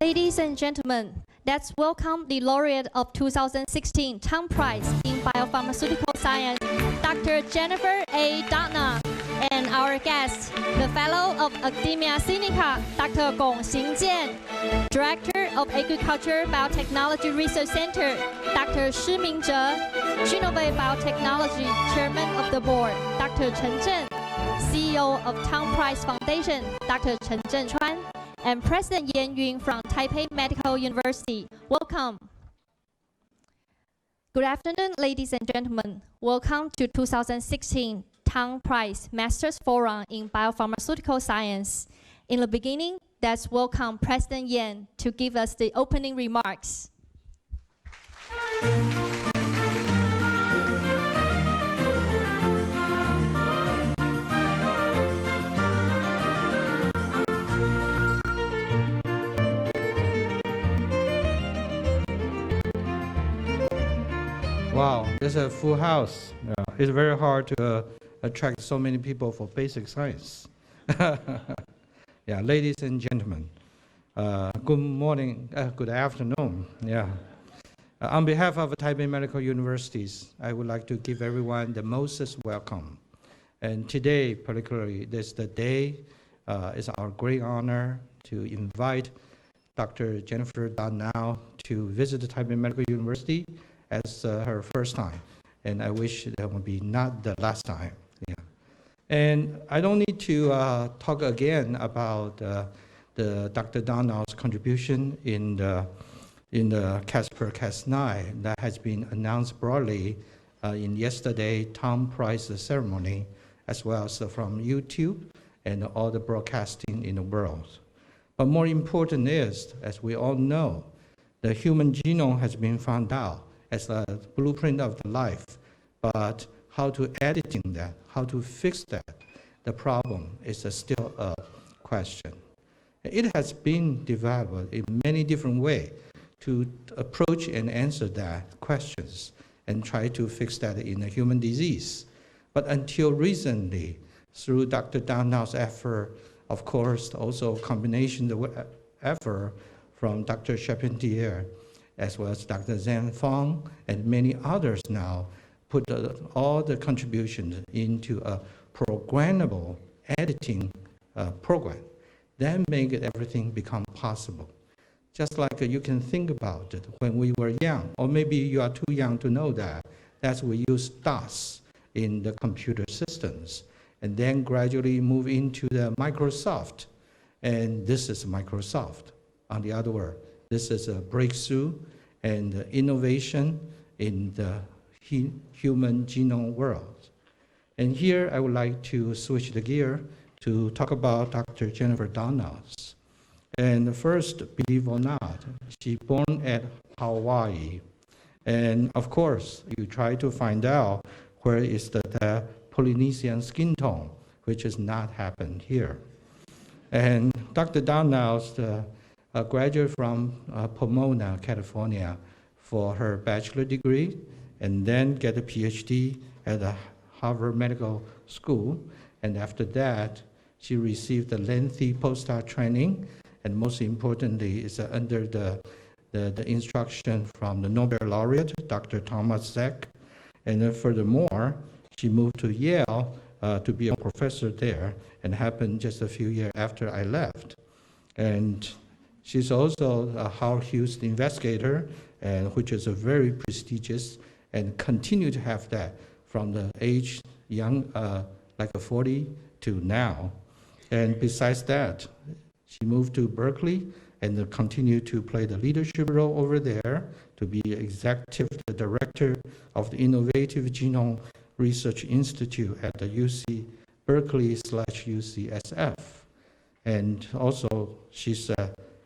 Ladies and gentlemen, let's welcome the laureate of 2016 Tang Prize in Biopharmaceutical Science, Dr. Jennifer A. Doudna, and our guest, the Fellow of Academia Sinica, Dr. Gong Xingjian, Director of Agriculture Biotechnology Research Center, Dr. Shi Mingzhe, Genovate Biotechnology Chairman of the Board, Dr. Chen Zhen, CEO of Tang Prize Foundation, Dr. Chen Zhenchuan, and President Yan Yun from Taipei Medical University. Welcome. Good afternoon, ladies and gentlemen. Welcome to 2016 Tang Prize Masters Forum in Biopharmaceutical Science. In the beginning, let's welcome President Yan to give us the opening remarks. Wow, this is a full house. It's very hard to attract so many people for basic science. Yeah, ladies and gentlemen, good morning, good afternoon. Yeah. On behalf of Taipei Medical Universities, I would like to give everyone the most welcome. And today, particularly, this the day. It's our great honor to invite Dr. Jennifer Doudna to visit the Taipei Medical University as her first time, and I wish that would be not the last time. Yeah. And I don't need to talk again about the Dr. Doudna's contribution in the Cas9 that has been announced broadly in yesterday Tang Prize ceremony, as well as from YouTube and all the broadcasting in the world. But more important is, as we all know, the human genome has been found out as a blueprint of the life, but how to editing that, how to fix that, the problem is still a question. It has been developed in many different ways to approach and answer that questions and try to fix that in a human disease. But until recently, through Dr. Doudna's effort, of course, also combination of effort from Dr. Charpentier, as well as Dr. Zhang Fang and many others now, put all the contributions into a programmable editing program. Then make everything become possible. Just like you can think about it when we were young, or maybe you are too young to know that, that's we use DOS in the computer systems, and then gradually move into the Microsoft, and this is Microsoft. On the other word, this is a breakthrough and innovation in the human genome world. And here I would like to switch the gear to talk about Dr. Jennifer Doudna. And first, believe or not, she born at Hawaii. And of course, you try to find out where is the Polynesian skin tone, which has not happened here. And Dr. Doudna a graduate from Pomona, California, for her bachelor degree, and then get a PhD at the Harvard Medical School. And after that, she received a lengthy postdoc training, and most importantly, is under the instruction from the Nobel laureate, Dr. Thomas Zech. And then furthermore, she moved to Yale to be a professor there, and happened just a few years after I left. And she's also a Howard Hughes investigator, and which is a very prestigious, and continue to have that from the age young, like 40 to now. And besides that, she moved to Berkeley and continued to play the leadership role over there to be executive director of the Innovative Genome Research Institute at the UC Berkeley/UCSF. And also, she's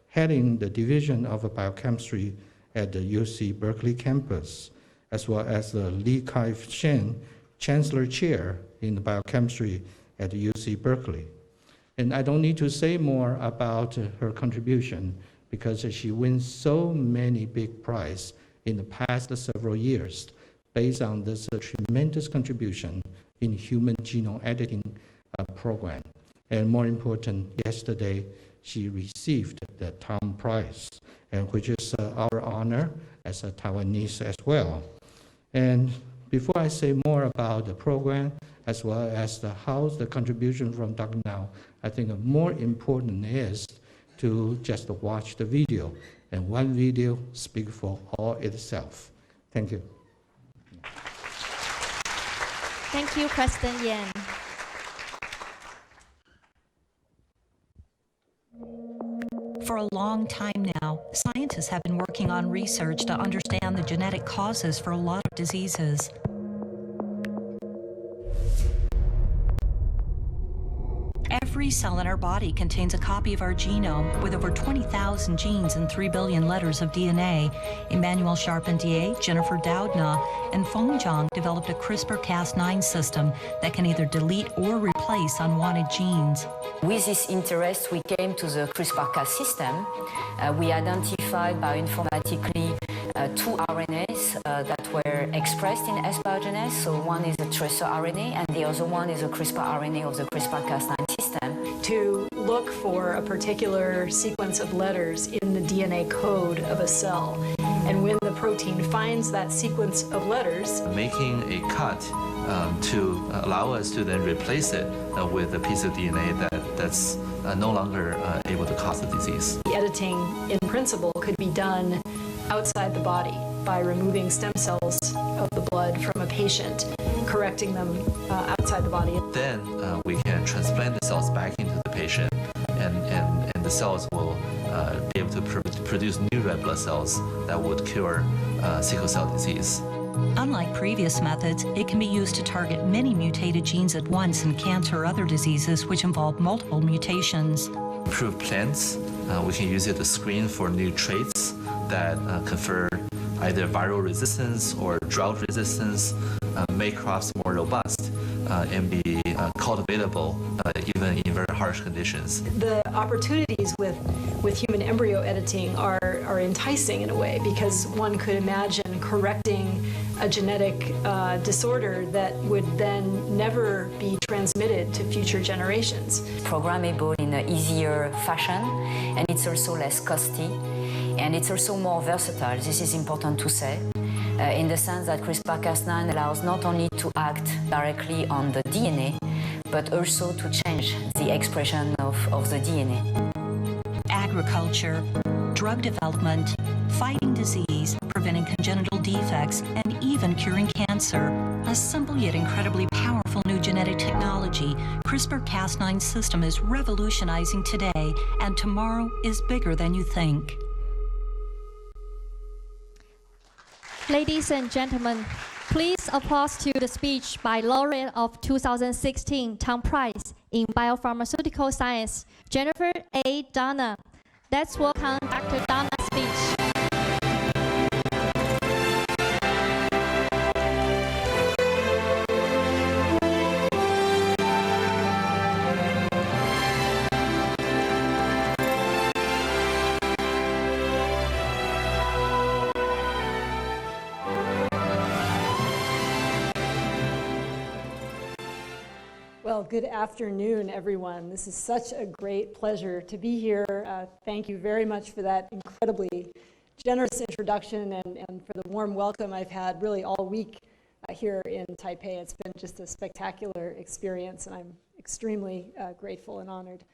heading the division of biochemistry at the UC Berkeley campus, as well as the Li Kai-Shen Chancellor Chair in biochemistry at the UC Berkeley. And I don't need to say more about her contribution because she wins so many big prizes in the past several years based on this tremendous contribution in human genome editing program. And more important, yesterday, she received the Tang Prize, and which is our honor as a Taiwanese as well. And before I say more about the program, as well as how the contribution from Doudna, I think more important is to just watch the video, and one video speaks for all itself. Thank you. Thank you, President Yan. For a long time now, scientists have been working on research to understand the genetic causes for a lot of diseases. Every cell in our body contains a copy of our genome with over 20,000 genes and 3 billion letters of DNA. Emmanuel Charpentier, Jennifer Doudna, and Feng Zhang developed a CRISPR-Cas9 system that can either delete or replace unwanted genes. With this interest, we came to the CRISPR-Cas system. We identified bioinformatically 2 RNAs that were expressed in S biogenes. So one is a tracer RNA, and the other one is a CRISPR RNA of the CRISPR-Cas9 system. To look for a particular sequence of letters in the DNA code of a cell. And when the protein finds that sequence of letters, making a cut to allow us to then replace it with a piece of DNA that's no longer able to cause the disease. the editing in principle could be done outside the body by removing stem cells of the blood from a patient, correcting them outside the body. Then we can transplant the cells back into the patient, and the cells will be able to produce new red blood cells that would cure sickle cell disease. Unlike previous methods, it can be used to target many mutated genes at once in cancer or other diseases which involve multiple mutations. Improved plants, we can use it to screen for new traits that confer either viral resistance or drought resistance, make crops more robust, and be cultivatable even in very harsh conditions. The opportunities with human embryo editing are enticing in a way, because one could imagine correcting a genetic disorder that would then never be transmitted to future generations. Programmable in an easier fashion, and it's also less costly, and it's also more versatile. This is important to say, in the sense that CRISPR-Cas9 allows not only to act directly on the DNA, but also to change the expression of the DNA. Agriculture, drug development, fighting disease, preventing congenital defects, and even curing cancer. A simple yet incredibly powerful new genetic technology, CRISPR-Cas9 system is revolutionizing today, and tomorrow is bigger than you think. Ladies and gentlemen, please applause to the speech by laureate of 2016 Tang Prize in Biopharmaceutical Science, Jennifer A. Doudna. Let's welcome Dr. Doudna's speech. Well, good afternoon, everyone. This is such a great pleasure to be here. Thank you very much for that incredibly generous introduction and for the warm welcome I've had really all week here in Taipei. It's been just a spectacular experience, and I'm extremely grateful and honored.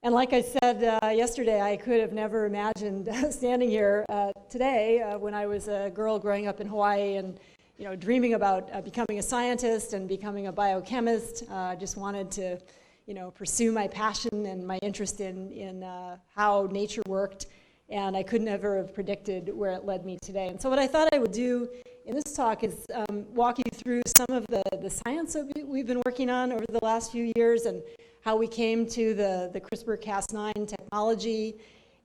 And like I said yesterday, I could have never imagined standing here today when I was a girl growing up in Hawaii and dreaming about becoming a scientist and becoming a biochemist. Just wanted to, pursue my passion and my interest in how nature worked, and I could never have predicted where it led me today. And so what I thought I would do in this talk is walk you through some of the science that we've been working on over the last few years and how we came to the CRISPR-Cas9 technology,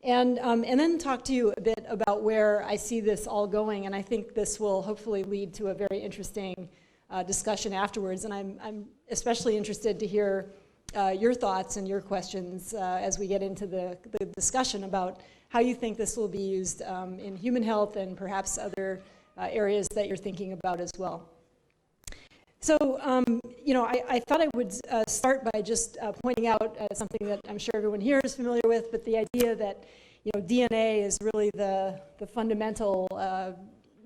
and then talk to you a bit about where I see this all going, and I think this will hopefully lead to a very interesting discussion afterwards, and I'm especially interested to hear your thoughts and your questions as we get into the discussion about how you think this will be used in human health and perhaps other areas that you're thinking about as well. So, I thought I would start by just pointing out something that I'm sure everyone here is familiar with, but the idea that, DNA is really the fundamental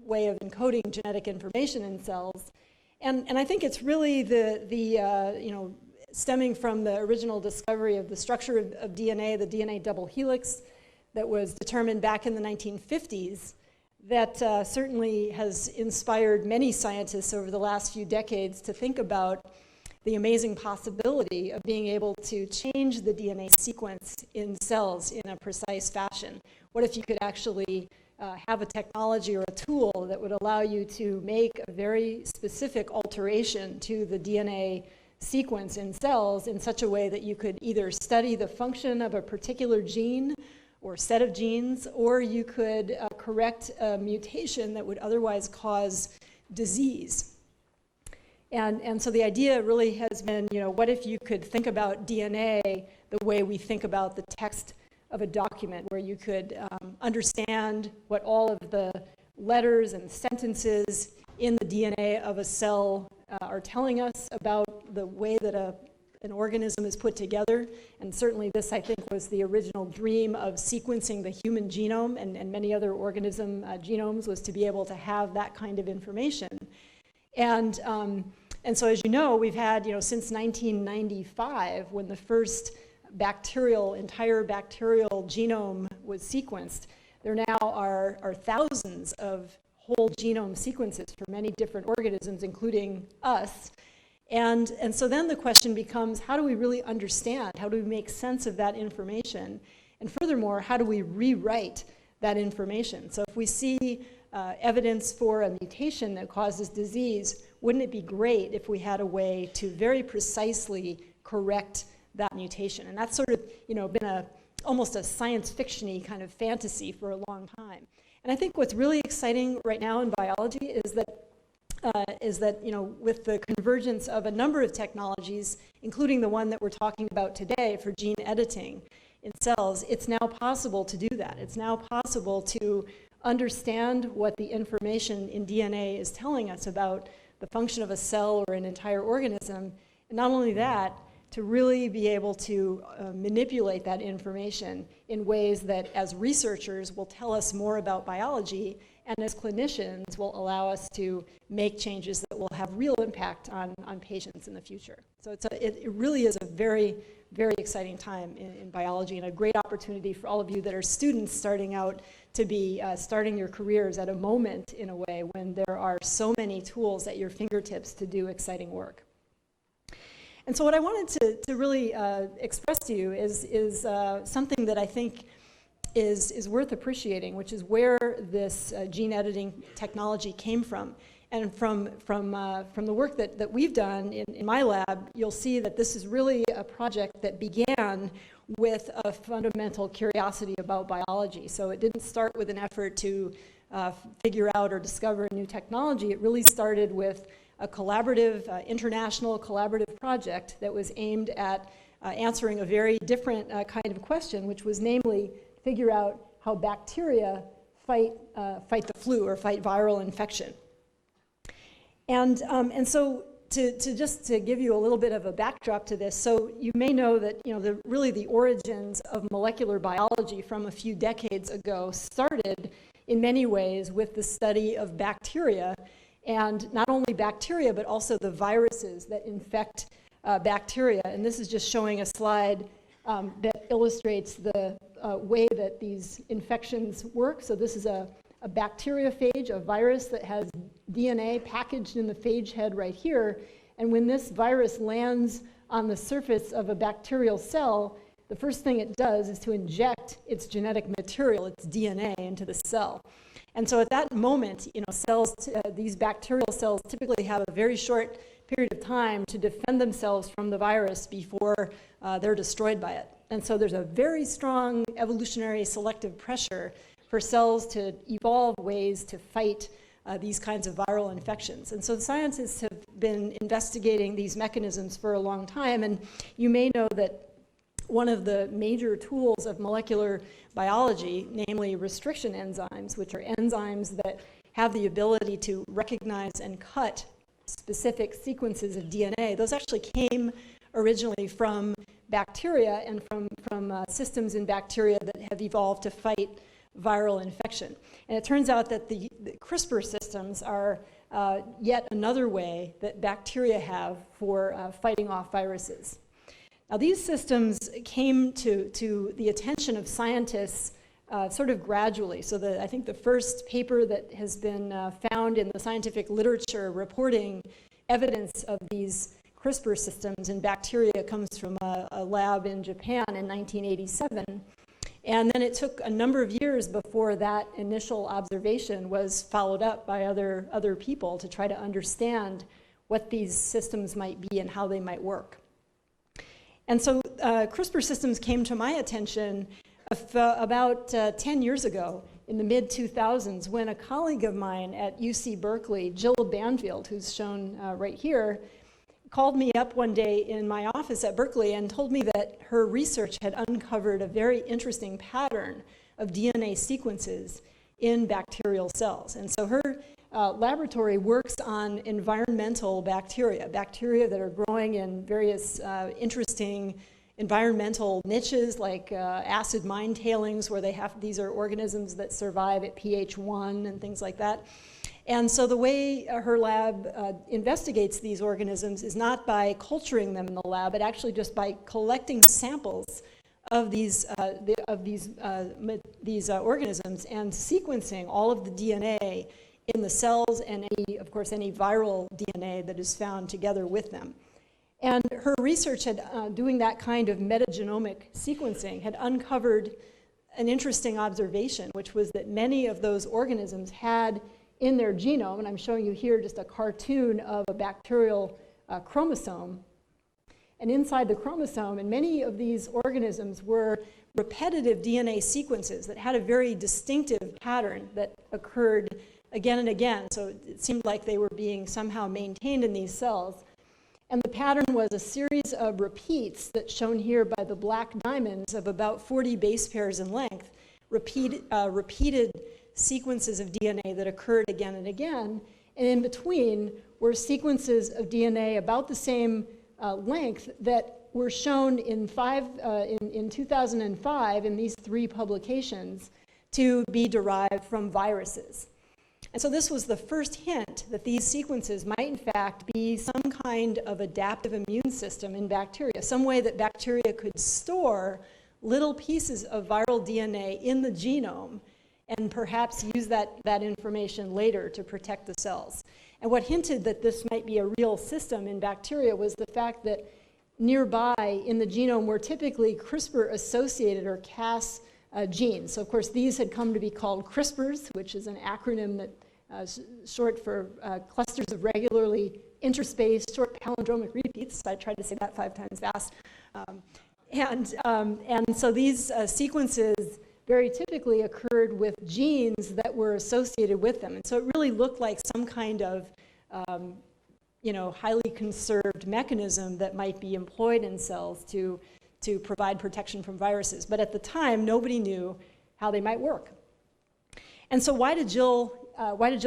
way of encoding genetic information in cells. And I think it's really stemming from the original discovery of the structure of DNA, the DNA double helix, that was determined back in the 1950s, that certainly has inspired many scientists over the last few decades to think about the amazing possibility of being able to change the DNA sequence in cells in a precise fashion. What if you could actually have a technology or a tool that would allow you to make a very specific alteration to the DNA sequence in cells in such a way that you could either study the function of a particular gene or set of genes, or you could correct a mutation that would otherwise cause disease. And so the idea really has been, what if you could think about DNA the way we think about the text of a document, where you could understand what all of the letters and sentences in the DNA of a cell are telling us about the way that an organism is put together. And certainly this, I think, was the original dream of sequencing the human genome and many other organism genomes, was to be able to have that kind of information. And so, as you know, we've had, since 1995, when the first entire bacterial genome was sequenced, there now are thousands of whole genome sequences for many different organisms, including us. And so then the question becomes, how do we really understand? How do we make sense of that information? And furthermore, how do we rewrite that information? So if we see evidence for a mutation that causes disease, wouldn't it be great if we had a way to very precisely correct that mutation? And that's sort of, been almost a science fiction-y kind of fantasy for a long time. And I think what's really exciting right now in biology is that with the convergence of a number of technologies, including the one that we're talking about today for gene editing in cells, it's now possible to do that. It's now possible to understand what the information in DNA is telling us about the function of a cell or an entire organism. And not only that, to really be able to manipulate that information in ways that, as researchers, will tell us more about biology, and as clinicians will allow us to make changes that will have real impact on patients in the future. So it really is a very, very exciting time in biology, and a great opportunity for all of you that are students starting out to be starting your careers at a moment, in a way, when there are so many tools at your fingertips to do exciting work. And so what I wanted to really express to you is something that I think is worth appreciating, which is where this gene editing technology came from. And from the work that we've done in my lab, you'll see that this is really a project that began with a fundamental curiosity about biology. So it didn't start with an effort to figure out or discover a new technology. It really started with a collaborative, international collaborative project that was aimed at answering a very different kind of question, which was namely figure out how bacteria fight the flu or fight viral infection. And so to give you a little bit of a backdrop to this, so you may know that really the origins of molecular biology from a few decades ago started in many ways with the study of bacteria. And not only bacteria, but also the viruses that infect bacteria. And this is just showing a slide that illustrates the way that these infections work. So this is a bacteriophage, a virus that has DNA packaged in the phage head right here. And when this virus lands on the surface of a bacterial cell, the first thing it does is to inject its genetic material, its DNA, into the cell. And so at that moment, cells, these bacterial cells typically have a very short period of time to defend themselves from the virus before they're destroyed by it. And so there's a very strong evolutionary selective pressure for cells to evolve ways to fight these kinds of viral infections. And so scientists have been investigating these mechanisms for a long time, and you may know that one of the major tools of molecular biology, namely restriction enzymes, which are enzymes that have the ability to recognize and cut specific sequences of DNA, those actually came originally from bacteria and from systems in bacteria that have evolved to fight viral infection. And it turns out that the CRISPR systems are yet another way that bacteria have for fighting off viruses. Now, these systems came to the attention of scientists sort of gradually. So I think the first paper that has been found in the scientific literature reporting evidence of these CRISPR systems in bacteria comes from a lab in Japan in 1987. And then it took a number of years before that initial observation was followed up by other people to try to understand what these systems might be and how they might work. And so CRISPR systems came to my attention about 10 years ago in the mid-2000s when a colleague of mine at UC Berkeley, Jill Banfield, who's shown right here, called me up one day in my office at Berkeley and told me that her research had uncovered a very interesting pattern of DNA sequences in bacterial cells. And so her laboratory works on environmental bacteria that are growing in various interesting environmental niches like acid mine tailings, where these are organisms that survive at pH 1 and things like that. And so the way her lab investigates these organisms is not by culturing them in the lab, but actually just by collecting samples of these organisms and sequencing all of the DNA in the cells and of course, any viral DNA that is found together with them. And her research doing that kind of metagenomic sequencing had uncovered an interesting observation, which was that many of those organisms had in their genome, and I'm showing you here just a cartoon of a bacterial chromosome. And inside the chromosome, in many of these organisms were repetitive DNA sequences that had a very distinctive pattern that occurred again and again. So it seemed like they were being somehow maintained in these cells. And the pattern was a series of repeats that's shown here by the black diamonds of about 40 base pairs in length, repeated sequences of DNA that occurred again and again, and in between were sequences of DNA about the same length that were shown in 2005 in these 3 publications to be derived from viruses. And so this was the first hint that these sequences might in fact be some kind of adaptive immune system in bacteria, some way that bacteria could store little pieces of viral DNA in the genome and perhaps use that information later to protect the cells. And what hinted that this might be a real system in bacteria was the fact that nearby in the genome were typically CRISPR-associated or Cas genes. So of course these had come to be called CRISPRs, which is an acronym that short for clusters of regularly interspaced short palindromic repeats. I tried to say that 5 times fast. And so these sequences very typically occurred with genes that were associated with them. And so it really looked like some kind of highly conserved mechanism that might be employed in cells to provide protection from viruses. But at the time, nobody knew how they might work. And so why did Jill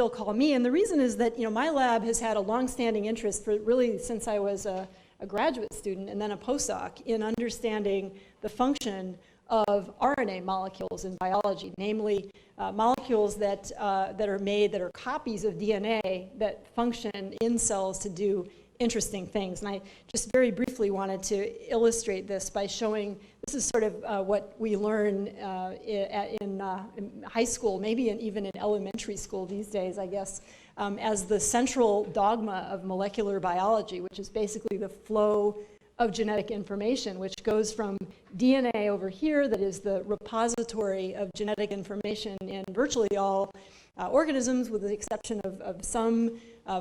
call me? And the reason is that my lab has had a long-standing interest for really since I was a graduate student and then a postdoc in understanding the function of RNA molecules in biology, namely molecules that are copies of DNA that function in cells to do interesting things. And I just very briefly wanted to illustrate this by showing, this is sort of what we learn in high school, maybe even in elementary school these days, I guess, as the central dogma of molecular biology, which is basically the flow of genetic information, which goes from DNA over here, that is the repository of genetic information in virtually all organisms, with the exception of some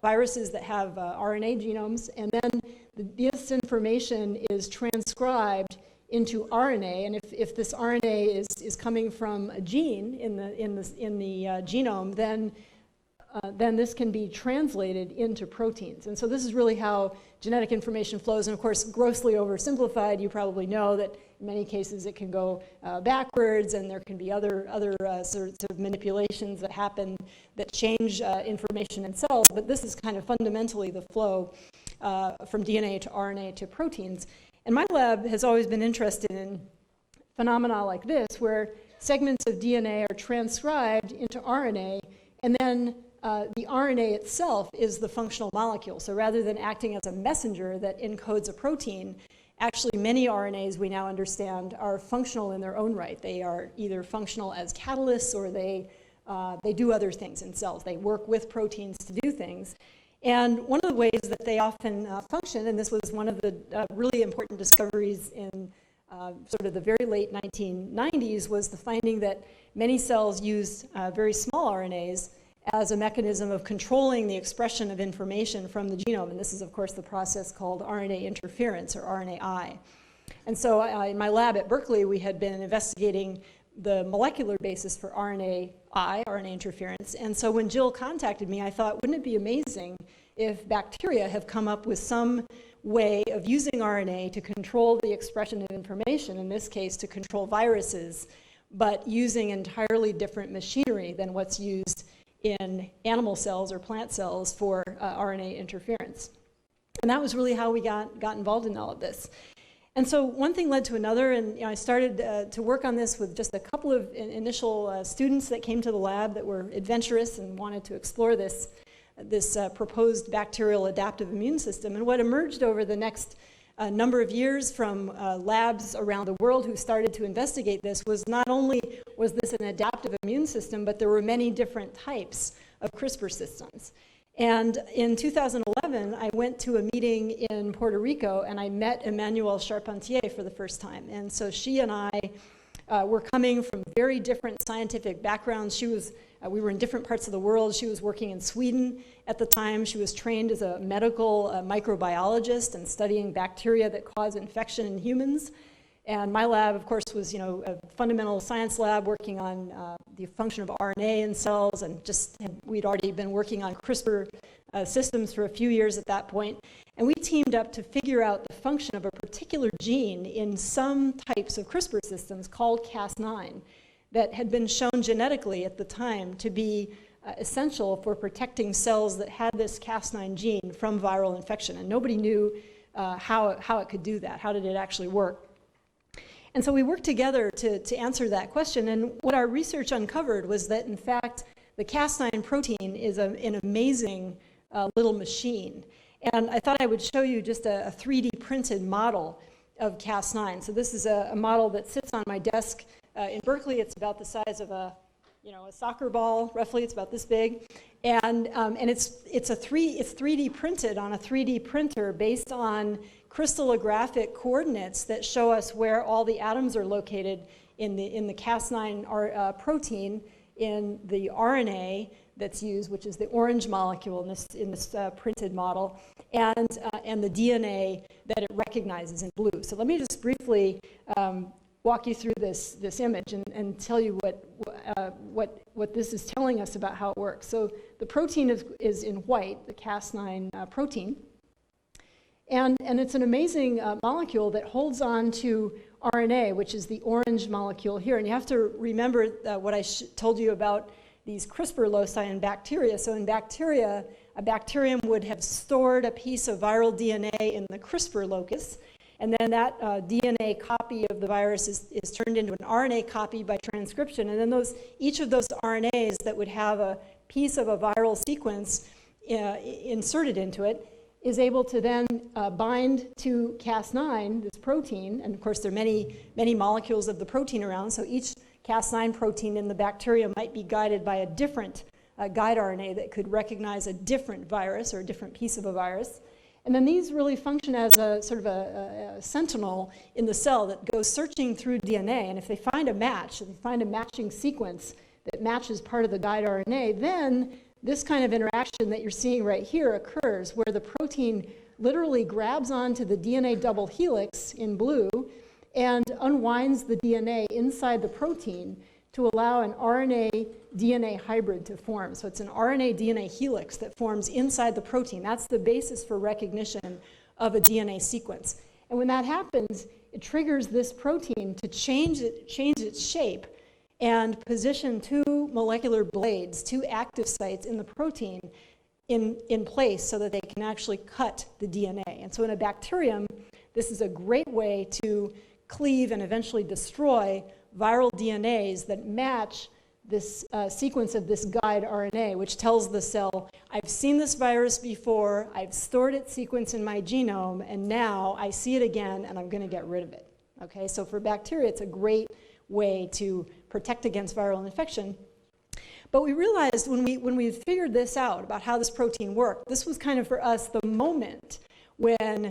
viruses that have RNA genomes, and then this information is transcribed into RNA, and if this RNA is coming from a gene in the genome, then then this can be translated into proteins. And so this is really how genetic information flows. And of course, grossly oversimplified, you probably know that in many cases it can go backwards, and there can be other sorts of manipulations that happen that change information in cells. But this is kind of fundamentally the flow from DNA to RNA to proteins. And my lab has always been interested in phenomena like this, where segments of DNA are transcribed into RNA, and then the RNA itself is the functional molecule. So rather than acting as a messenger that encodes a protein, actually many RNAs we now understand are functional in their own right. They are either functional as catalysts, or they do other things in cells. They work with proteins to do things. And one of the ways that they often function, and this was one of the really important discoveries in sort of the very late 1990s, was the finding that many cells use very small RNAs as a mechanism of controlling the expression of information from the genome. And this is, of course, the process called RNA interference, or RNAi. And so in my lab at Berkeley, we had been investigating the molecular basis for RNAi, RNA interference. And so when Jill contacted me, I thought, wouldn't it be amazing if bacteria have come up with some way of using RNA to control the expression of information, in this case to control viruses, but using entirely different machinery than what's used in animal cells or plant cells for RNA interference. And that was really how we got involved in all of this. And so one thing led to another, and I started to work on this with just a couple of initial students that came to the lab that were adventurous and wanted to explore this proposed bacterial adaptive immune system. And what emerged over the next number of years from labs around the world who started to investigate this was not only was this an adaptive immune system, but there were many different types of CRISPR systems. And in 2011, I went to a meeting in Puerto Rico, and I met Emmanuelle Charpentier for the first time. And so she and I were coming from very different scientific backgrounds. We were in different parts of the world. She was working in Sweden at the time. She was trained as a medical microbiologist and studying bacteria that cause infection in humans. And my lab, of course, was a fundamental science lab working on the function of RNA in cells, and we'd already been working on CRISPR systems for a few years at that point. And we teamed up to figure out the function of a particular gene in some types of CRISPR systems called Cas9 that had been shown genetically at the time to be essential for protecting cells that had this Cas9 gene from viral infection. And nobody knew how it could do that. How did it actually work? And so we worked together to answer that question. And what our research uncovered was that, in fact, the Cas9 protein is an amazing little machine. And I thought I would show you just a 3D printed model of Cas9. So this is a model that sits on my desk in Berkeley. It's about the size of a soccer ball, roughly. It's about this big. And it's 3D printed on a 3D printer based on crystallographic coordinates that show us where all the atoms are located in the Cas9 protein in the RNA that's used, which is the orange molecule in this printed model, and the DNA that it recognizes in blue. So let me just briefly walk you through this image and tell you what this is telling us about how it works. So the protein is in white, the Cas9 protein. And it's an amazing molecule that holds on to RNA, which is the orange molecule here. And you have to remember what I told you about these CRISPR loci in bacteria. So in bacteria, a bacterium would have stored a piece of viral DNA in the CRISPR locus, and then that DNA copy of the virus is turned into an RNA copy by transcription. And then each of those RNAs that would have a piece of a viral sequence inserted into it is able to then bind to Cas9, this protein. And of course, there are many, many molecules of the protein around. So each Cas9 protein in the bacteria might be guided by a different guide RNA that could recognize a different virus or a different piece of a virus. And then these really function as a sort of a sentinel in the cell that goes searching through DNA. And if they find a match, if they find a matching sequence that matches part of the guide RNA, then this kind of interaction that you're seeing right here occurs, where the protein literally grabs onto the DNA double helix in blue and unwinds the DNA inside the protein to allow an RNA-DNA hybrid to form. So it's an RNA-DNA helix that forms inside the protein. That's the basis for recognition of a DNA sequence. And when that happens, it triggers this protein to change its shape and position two molecular blades, two active sites in the protein in place so that they can actually cut the DNA. And so in a bacterium, this is a great way to cleave and eventually destroy viral DNAs that match this sequence of this guide RNA, which tells the cell, I've seen this virus before, I've stored its sequence in my genome, and now I see it again, and I'm going to get rid of it. Okay, so for bacteria, it's a great way to protect against viral infection. But we realized when we figured this out about how this protein worked, this was kind of for us the moment when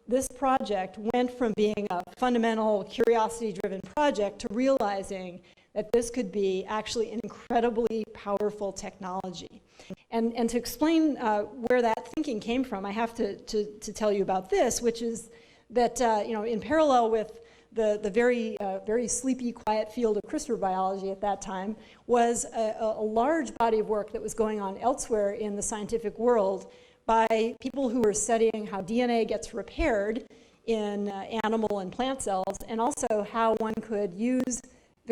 this project went from being a fundamental curiosity-driven project to realizing that this could be actually an incredibly powerful technology. And to explain where that thinking came from, I have to tell you about this, which is that in parallel with the very sleepy, quiet field of CRISPR biology at that time was a large body of work that was going on elsewhere in the scientific world by people who were studying how DNA gets repaired in animal and plant cells, and also how one could use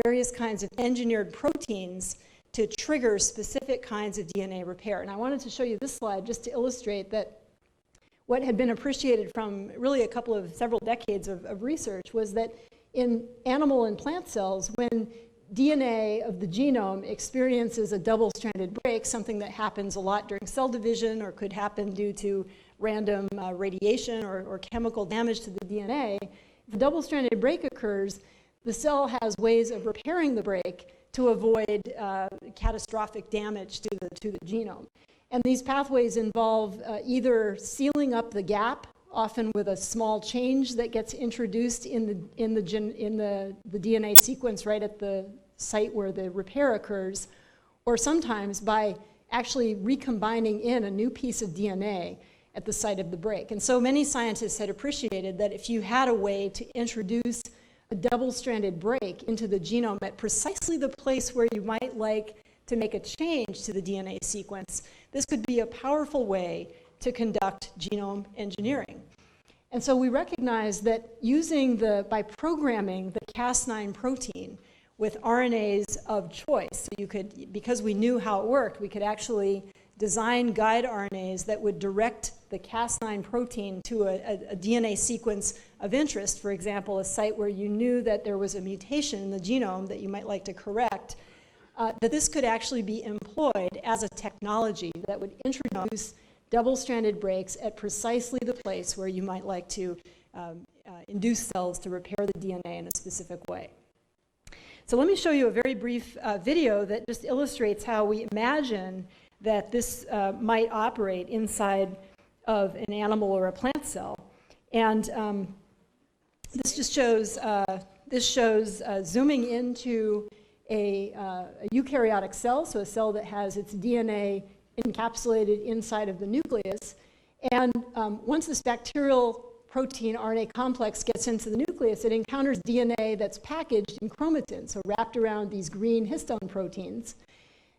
various kinds of engineered proteins to trigger specific kinds of DNA repair. And I wanted to show you this slide just to illustrate that what had been appreciated from really several decades of research was that in animal and plant cells, when DNA of the genome experiences a double-stranded break, something that happens a lot during cell division or could happen due to random radiation or chemical damage to the DNA, if a double-stranded break occurs, the cell has ways of repairing the break to avoid catastrophic damage to the genome. And these pathways involve either sealing up the gap, often with a small change that gets introduced in the DNA sequence right at the site where the repair occurs, or sometimes by actually recombining in a new piece of DNA at the site of the break. And so many scientists had appreciated that if you had a way to introduce a double-stranded break into the genome at precisely the place where you might like to make a change to the DNA sequence, this could be a powerful way to conduct genome engineering. And so we recognized that by programming the Cas9 protein with RNAs of choice, so you could, because we knew how it worked, we could actually design guide RNAs that would direct the Cas9 protein to a DNA sequence of interest, for example, a site where you knew that there was a mutation in the genome that you might like to correct, that this could actually be employed as a technology that would introduce double-stranded breaks at precisely the place where you might like to induce cells to repair the DNA in a specific way. So let me show you a very brief video that just illustrates how we imagine that this might operate inside of an animal or a plant cell. And this just shows, zooming into a eukaryotic cell, so a cell that has its DNA encapsulated inside of the nucleus. And once this bacterial protein RNA complex gets into the nucleus, it encounters DNA that's packaged in chromatin, so wrapped around these green histone proteins.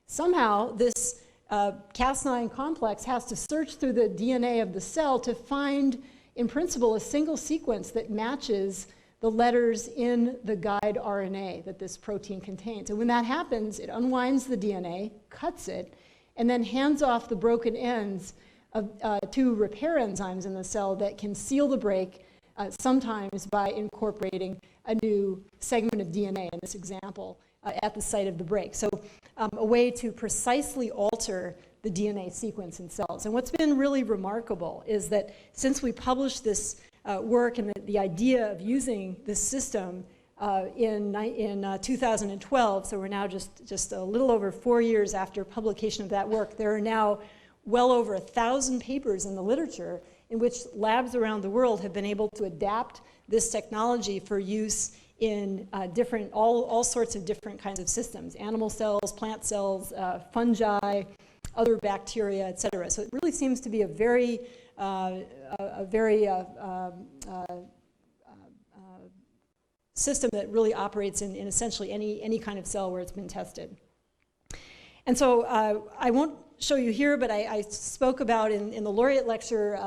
Somehow, this Cas9 complex has to search through the DNA of the cell to find, in principle, a single sequence that matches the letters in the guide RNA that this protein contains. And when that happens, it unwinds the DNA, cuts it, and then hands off the broken ends to repair enzymes in the cell that can seal the break, sometimes by incorporating a new segment of DNA, in this example, at the site of the break. So a way to precisely alter the DNA sequence in cells. And what's been really remarkable is that since we published this work and the idea of using this system in 2012, so we're now just a little over 4 years after publication of that work, there are now well over 1,000 papers in the literature in which labs around the world have been able to adapt this technology for use in all sorts of different kinds of systems: animal cells, plant cells, fungi, other bacteria, et cetera. So it really seems to be a very system that really operates in essentially any kind of cell where it's been tested. And so I won't show you here, but I spoke about in the laureate lecture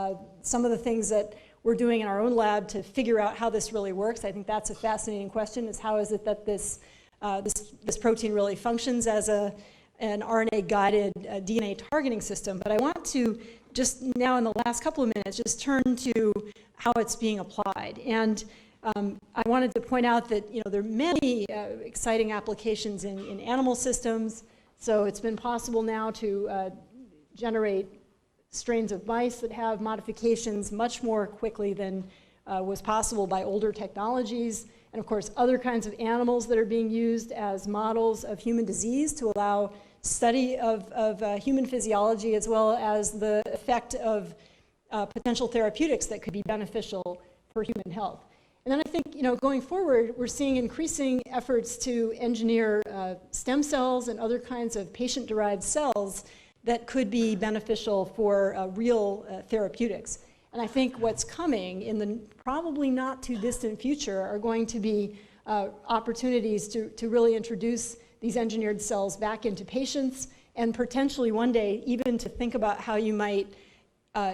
some of the things that we're doing in our own lab to figure out how this really works. I think that's a fascinating question, is how is it that this protein really functions as an RNA-guided DNA targeting system. But I want to just now in the last couple of minutes just turn to how it's being applied. And I wanted to point out that there are many exciting applications in animal systems. So it's been possible now to generate strains of mice that have modifications much more quickly than was possible by older technologies. And of course, other kinds of animals that are being used as models of human disease to allow study of human physiology, as well as the effect of potential therapeutics that could be beneficial for human health. And then I think, going forward, we're seeing increasing efforts to engineer stem cells and other kinds of patient-derived cells that could be beneficial for real therapeutics. And I think what's coming in the probably not too distant future are going to be opportunities to really introduce these engineered cells back into patients, and potentially one day even to think about how you might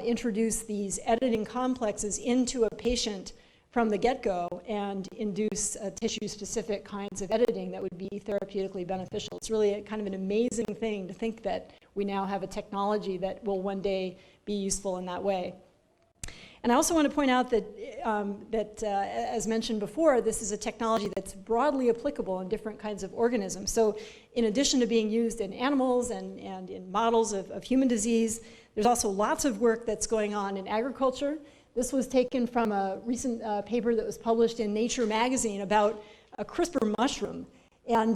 introduce these editing complexes into a patient from the get-go and induce tissue-specific kinds of editing that would be therapeutically beneficial. It's really kind of an amazing thing to think that we now have a technology that will one day be useful in that way. And I also want to point out that, as mentioned before, this is a technology that's broadly applicable in different kinds of organisms. So in addition to being used in animals and in models of human disease, there's also lots of work that's going on in agriculture. This was taken from a recent paper that was published in Nature magazine about a CRISPR mushroom. And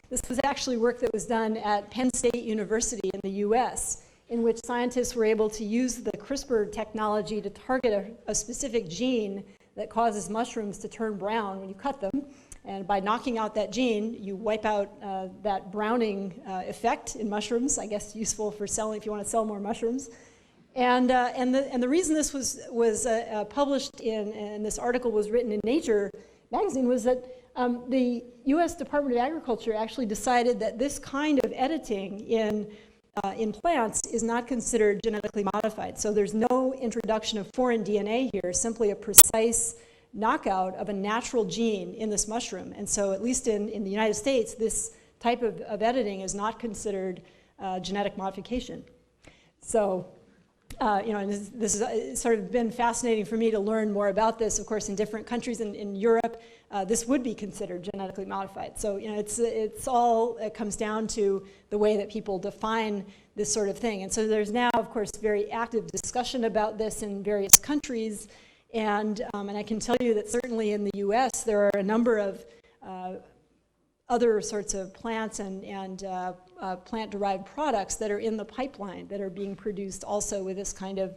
this was actually work that was done at Penn State University in the US, in which scientists were able to use the CRISPR technology to target a specific gene that causes mushrooms to turn brown when you cut them. And by knocking out that gene, you wipe out that browning effect in mushrooms, I guess useful for selling if you want to sell more mushrooms. And the reason this was published and this article was written in Nature magazine was that the US Department of Agriculture actually decided that this kind of editing in plants is not considered genetically modified. So there's no introduction of foreign DNA here, simply a precise knockout of a natural gene in this mushroom. And so at least in the United States, this type of editing is not considered genetic modification. So and this has sort of been fascinating for me to learn more about this. Of course, in different countries in Europe, this would be considered genetically modified. So it comes down to the way that people define this sort of thing. And so there's now, of course, very active discussion about this in various countries. And I can tell you that certainly in the US, there are a number of other sorts of plants and plant-derived products that are in the pipeline that are being produced also with this kind of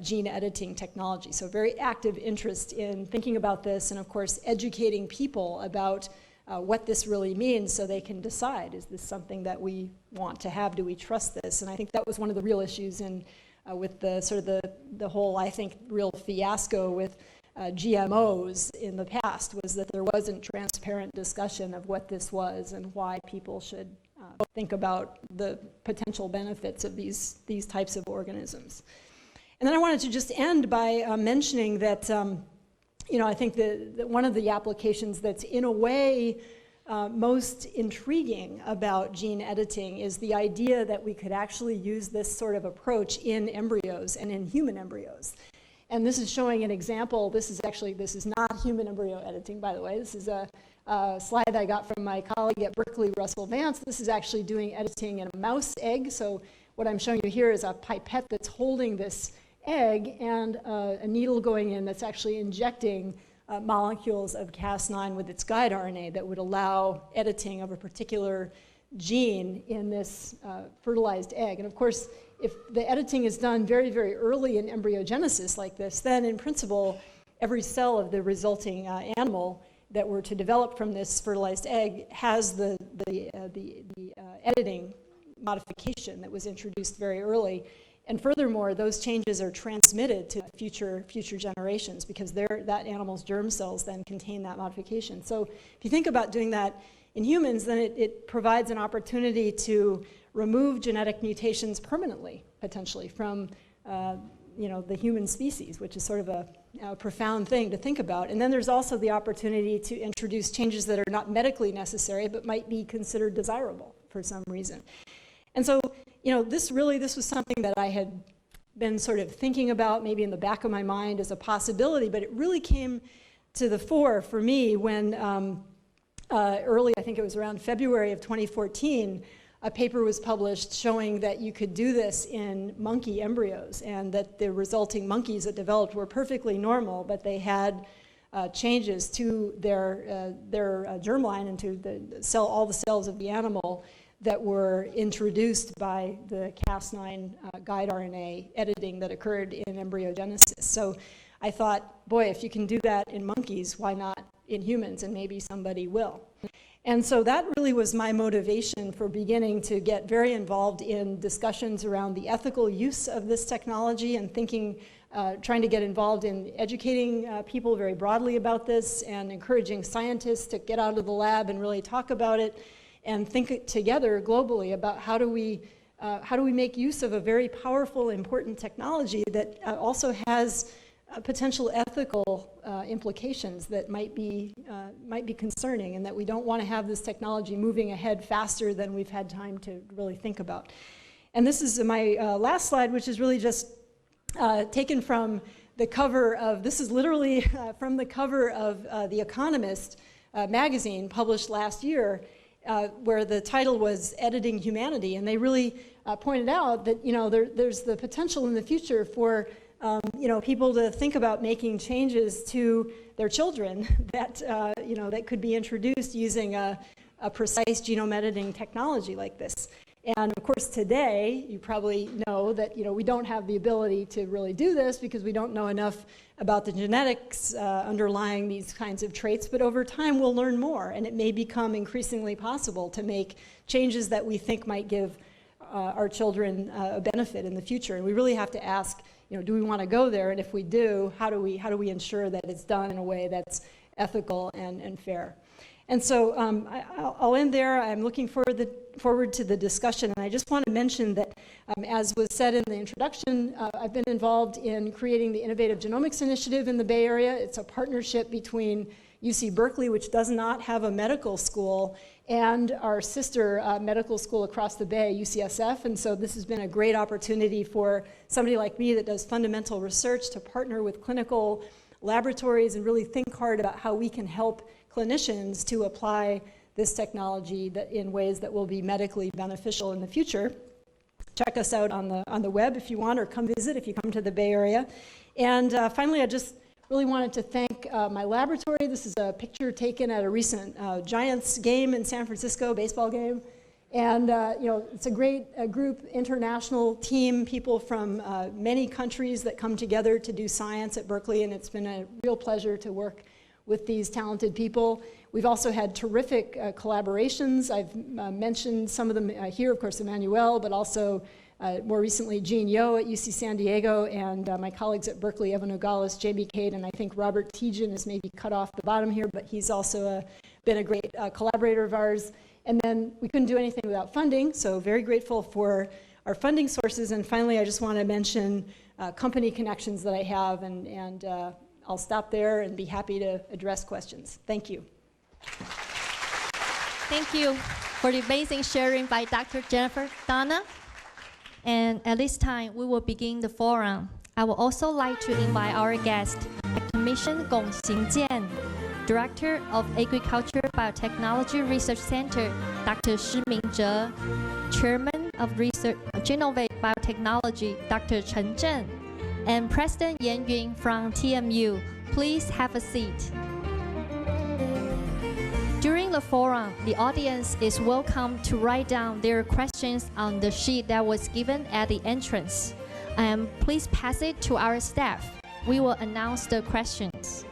gene editing technology. So very active interest in thinking about this and, of course, educating people about what this really means so they can decide, is this something that we want to have? Do we trust this? And I think that was one of the real issues with the sort of the whole, I think, real fiasco with GMOs in the past, was that there wasn't transparent discussion of what this was and why people should think about the potential benefits of these types of organisms. And then I wanted to just end by mentioning that I think that one of the applications that's in a way most intriguing about gene editing is the idea that we could actually use this sort of approach in embryos and in human embryos. And this is showing an example. This is not human embryo editing, by the way. This is a slide I got from my colleague at Berkeley, Russell Vance. This is actually doing editing in a mouse egg. So what I'm showing you here is a pipette that's holding this egg and a needle going in that's actually injecting molecules of Cas9 with its guide RNA that would allow editing of a particular gene in this fertilized egg. And of course, if the editing is done very, very early in embryogenesis like this, then in principle, every cell of the resulting animal that were to develop from this fertilized egg has the editing modification that was introduced very early. And furthermore, those changes are transmitted to future generations because that animal's germ cells then contain that modification. So if you think about doing that in humans, then it provides an opportunity to remove genetic mutations permanently, potentially, from the human species, which is sort of a profound thing to think about. And then there's also the opportunity to introduce changes that are not medically necessary, but might be considered desirable for some reason. And so, this was something that I had been sort of thinking about, maybe in the back of my mind as a possibility, but it really came to the fore for me when early, I think it was around February of 2014, a paper was published showing that you could do this in monkey embryos, and that the resulting monkeys that developed were perfectly normal, but they had changes to their germline and to all the cells of the animal that were introduced by the Cas9 guide RNA editing that occurred in embryogenesis. So I thought, boy, if you can do that in monkeys, why not in humans? And maybe somebody will. And so that really was my motivation for beginning to get very involved in discussions around the ethical use of this technology and trying to get involved in educating people very broadly about this and encouraging scientists to get out of the lab and really talk about it and think together globally about how do we make use of a very powerful, important technology that also has potential ethical implications that might be concerning, and that we don't want to have this technology moving ahead faster than we've had time to really think about. And this is my last slide, which is really just taken from the cover of, this is literally from the cover of The Economist magazine published last year, where the title was Editing Humanity. And they really pointed out that there's the potential in the future for people to think about making changes to their children that could be introduced using a precise genome editing technology like this. And of course today, you probably know that we don't have the ability to really do this because we don't know enough about the genetics underlying these kinds of traits, but over time we'll learn more, and it may become increasingly possible to make changes that we think might give our children a benefit in the future. And we really have to ask, do we want to go there? And if we do, how do we ensure that it's done in a way that's ethical and fair? And so I'll end there. I'm looking forward to the discussion. And I just want to mention that, as was said in the introduction, I've been involved in creating the Innovative Genomics Initiative in the Bay Area. It's a partnership between UC Berkeley, which does not have a medical school, and our sister medical school across the bay, UCSF. And so this has been a great opportunity for somebody like me that does fundamental research to partner with clinical laboratories and really think hard about how we can help clinicians to apply this technology in ways that will be medically beneficial in the future. Check us out on the web if you want, or come visit if you come to the Bay Area. And finally, I just really wanted to thank my laboratory. This is a picture taken at a recent Giants game in San Francisco, baseball game. And it's a great group, international team, people from many countries that come together to do science at Berkeley, and it's been a real pleasure to work with these talented people. We've also had terrific collaborations. I've mentioned some of them here, of course, Emmanuel, but also more recently Jean Yo at UC San Diego, and my colleagues at Berkeley, Evan Nogales, Jamie Cade, and I think Robert Tejan is maybe cut off the bottom here, but he's also been a great collaborator of ours. And then we couldn't do anything without funding, so very grateful for our funding sources. And finally, I just want to mention company connections that I have, and I'll stop there and be happy to address questions. Thank you. Thank you for the amazing sharing by Dr. Jennifer Doudna. And at this time, we will begin the forum. I would also like to invite our guest, Dr. Gong Xingjian, Director of Agriculture Biotechnology Research Center, Dr. Shi Mingzhe, Chairman of Genovate Biotechnology, Dr. Chen Zhen, and President Yan Yun from TMU. Please have a seat. During the forum, the audience is welcome to write down their questions on the sheet that was given at the entrance. And please pass it to our staff. We will announce the questions.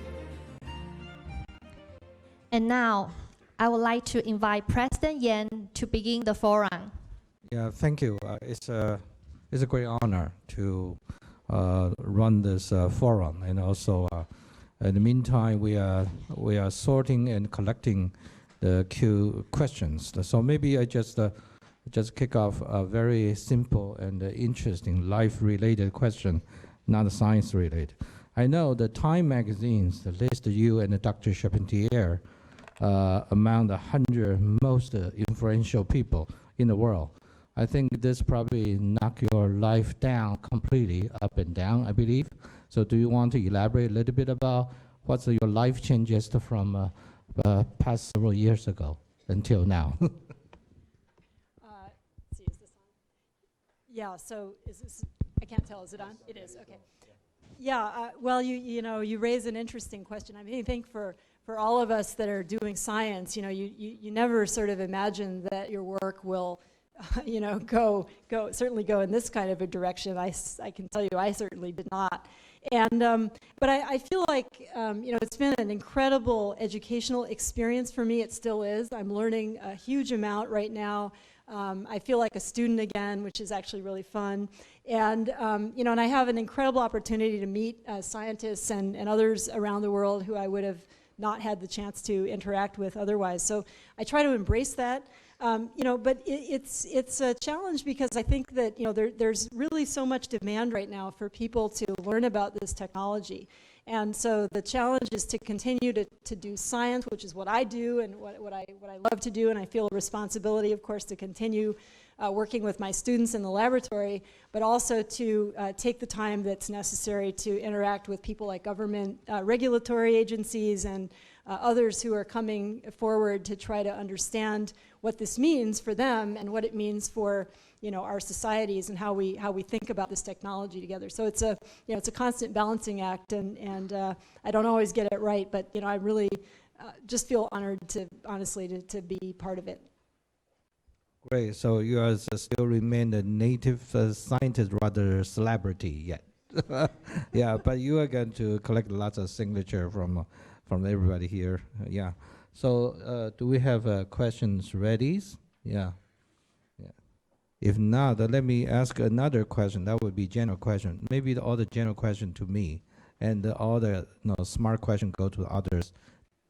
And now, I would like to invite President Yan to begin the forum. Yeah, thank you. It's a It's a great honor to run this forum, and also in the meantime we are sorting and collecting the questions. So maybe I just kick off a very simple and interesting life-related question, not science-related. I know the Time magazines list you and Dr. Charpentier among the 100 most influential people in the world. I think this probably knock your life down completely, up and down, I believe. So do you want to elaborate a little bit about what's your life changes from past several years ago until now? Let's see, is this on? Yeah, so is this, I can't tell, is it on? It is, okay. Yeah, well, you know, you raise an interesting question. I mean, I think for all of us that are doing science, you know, you never sort of imagine that your work will, you know, certainly go in this kind of a direction. I can tell you, I certainly did not. And, but I feel like, you know, it's been an incredible educational experience for me. It still is. I'm learning a huge amount right now. I feel like a student again, which is actually really fun. And, you know, and I have an incredible opportunity to meet scientists and others around the world who I would have not had the chance to interact with otherwise. So I try to embrace that. You know, but it's a challenge because I think that, you know, there's really so much demand right now for people to learn about this technology. And so the challenge is to continue to do science, which is what I do and what I love to do, and I feel a responsibility, of course, to continue working with my students in the laboratory, but also to take the time that's necessary to interact with people like government regulatory agencies and others who are coming forward to try to understand what this means for them and what it means for, you know, our societies and how we think about this technology together. So it's a, you know, it's a constant balancing act, and I don't always get it right, but, you know, I really just feel honored to, honestly, to be part of it. Great. So you are still remain a native scientist, rather celebrity yet. Yeah, but you are going to collect lots of signature from everybody here. Yeah. So do we have questions ready? Yeah. Yeah. If not, let me ask another question. That would be general question. Maybe all the general question to me, and all the smart question go to others,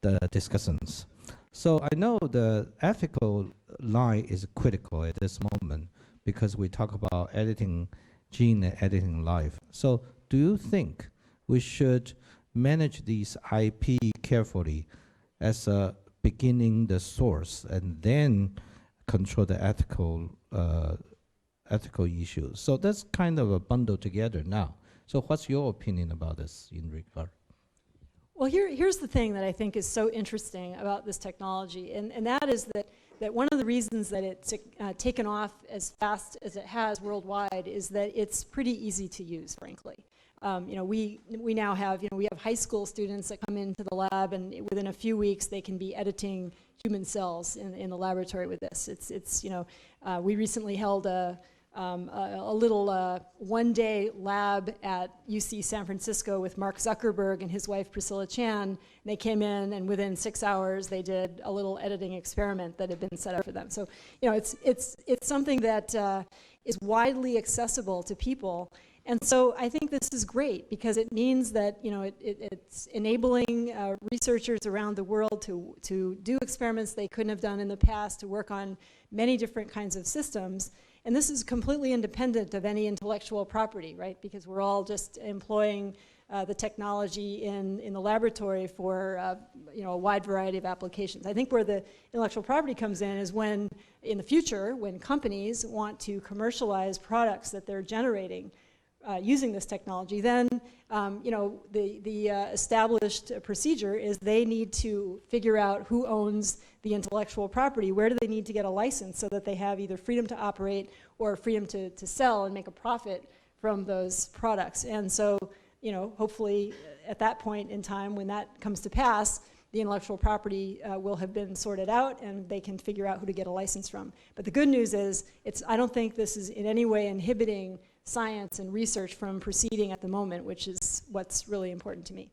the discussants. So I know the ethical line is critical at this moment because we talk about editing gene and editing life. So do you think we should manage these IP carefully as a beginning the source and then control the ethical issues? So that's kind of a bundle together now. So what's your opinion about this in regard? Well, here's the thing that I think is so interesting about this technology, and that is that one of the reasons that it's taken off as fast as it has worldwide is that it's pretty easy to use, frankly. You know, we now have, you know, we have high school students that come into the lab, and within a few weeks they can be editing human cells in the laboratory with this. It's you know, we recently held a little one-day lab at UC San Francisco with Mark Zuckerberg and his wife Priscilla Chan. And they came in, and within 6 hours they did a little editing experiment that had been set up for them. So, you know, it's something that is widely accessible to people. And so I think this is great because it means that, you know, it's enabling researchers around the world to do experiments they couldn't have done in the past, to work on many different kinds of systems. And this is completely independent of any intellectual property, right? Because we're all just employing the technology in the laboratory for you know, a wide variety of applications. I think where the intellectual property comes in is when, in the future, when companies want to commercialize products that they're generating using this technology, then you know, the established procedure is they need to figure out who owns the intellectual property. Where do they need to get a license so that they have either freedom to operate or freedom to sell and make a profit from those products? And so, you know, hopefully at that point in time when that comes to pass, the intellectual property will have been sorted out and they can figure out who to get a license from. But the good news is, I don't think this is in any way inhibiting science and research from proceeding at the moment, which is what's really important to me.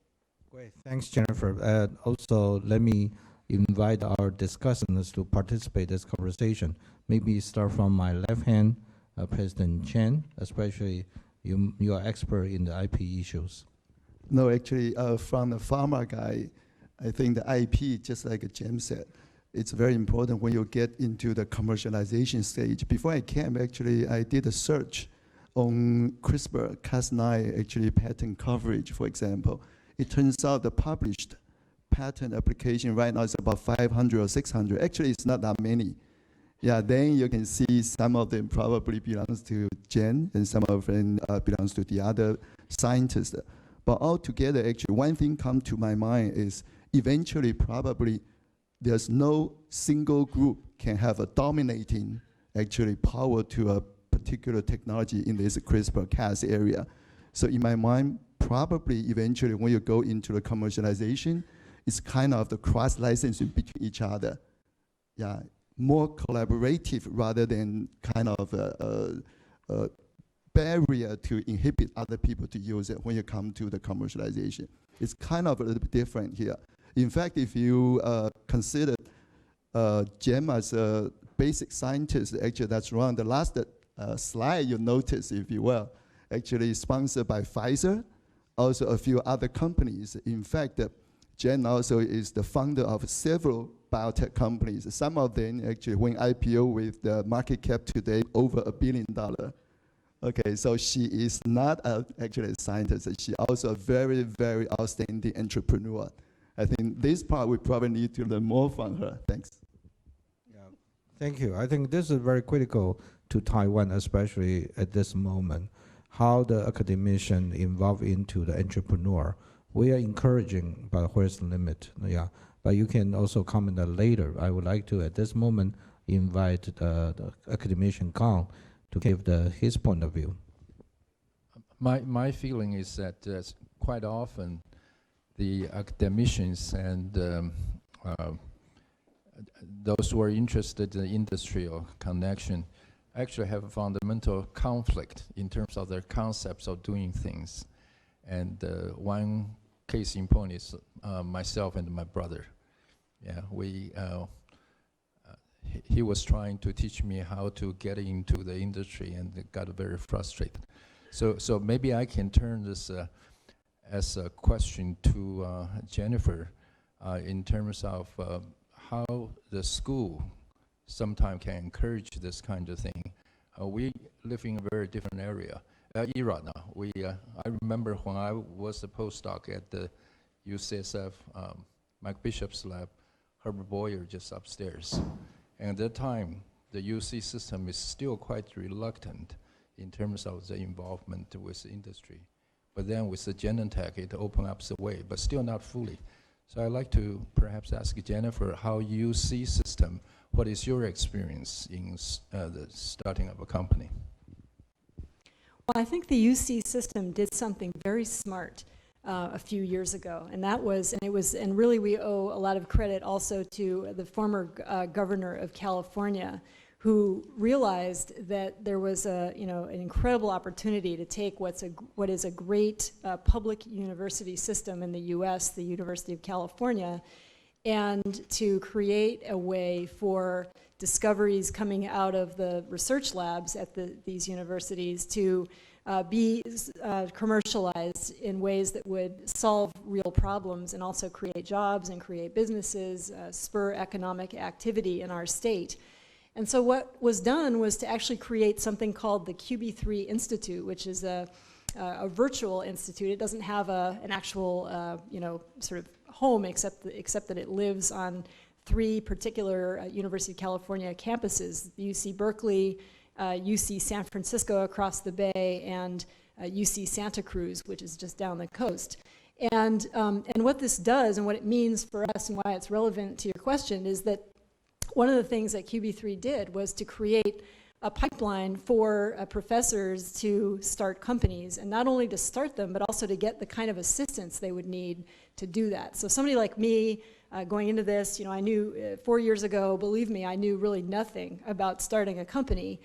Great, thanks, Jennifer. Also, let me invite our discussants to participate in this conversation. Maybe start from my left hand, President Chen, especially you are expert in the IP issues. No, actually, from the pharma guy, I think the IP, just like Jim said, it's very important when you get into the commercialization stage. Before I came, actually, I did a search on CRISPR-Cas9 actually patent coverage, for example. It turns out the published patent application right now is about 500 or 600. Actually, it's not that many. Yeah, then you can see some of them probably belongs to Jen, and some of them belongs to the other scientists. But altogether, actually, one thing come to my mind is eventually probably there's no single group can have a dominating actually power to a particular technology in this CRISPR-Cas area. So in my mind, probably eventually when you go into the commercialization, it's kind of the cross-licensing between each other. Yeah, more collaborative rather than kind of a barrier to inhibit other people to use it when you come to the commercialization. It's kind of a little bit different here. In fact, if you consider Jem as a basic scientist, actually that's wrong. The last slide you notice, if you will, actually sponsored by Pfizer, also a few other companies. In fact, Jen also is the founder of several biotech companies. Some of them actually went IPO with the market cap today over $1 billion. Okay, so she is not actually a scientist. She also a very, very outstanding entrepreneur. I think this part we probably need to learn more from her. Thanks. Yeah, thank you. I think this is very critical to Taiwan, especially at this moment, how the academician involved into the entrepreneur. We are encouraging, but where's the limit? Yeah, but you can also comment later. I would like to, at this moment, invite the academician Kang to give his point of view. My feeling is that quite often the academicians and those who are interested in the industrial connection actually have a fundamental conflict in terms of their concepts of doing things. And one case in point is myself and my brother. Yeah, he was trying to teach me how to get into the industry and got very frustrated. So maybe I can turn this as a question to Jennifer in terms of how the school sometimes can encourage this kind of thing. We live in a very different era now. I remember when I was a postdoc at the UCSF, Mike Bishop's lab, Herbert Boyer just upstairs. And at that time, the UC system is still quite reluctant in terms of the involvement with industry. But then with the Genentech, it opened up the way, but still not fully. So I'd like to perhaps ask Jennifer how UC system, what is your experience in the starting of a company? Well, I think the UC system did something very smart a few years ago, and that was, and really we owe a lot of credit also to the former governor of California, who realized that there was an incredible opportunity to take what is a great public university system in the U.S., the University of California, and to create a way for discoveries coming out of the research labs at these universities to be commercialized in ways that would solve real problems and also create jobs and create businesses, spur economic activity in our state. And so what was done was to actually create something called the QB3 Institute, which is a virtual institute. It doesn't have an actual, sort of home, except that it lives on 3 particular University of California campuses: UC Berkeley, UC San Francisco across the bay, and UC Santa Cruz, which is just down the coast. And what this does and what it means for us and why it's relevant to your question is that one of the things that QB3 did was to create a pipeline for professors to start companies, and not only to start them, but also to get the kind of assistance they would need to do that. So somebody like me, going into this, I knew 4 years ago, believe me, I knew really nothing about starting a company.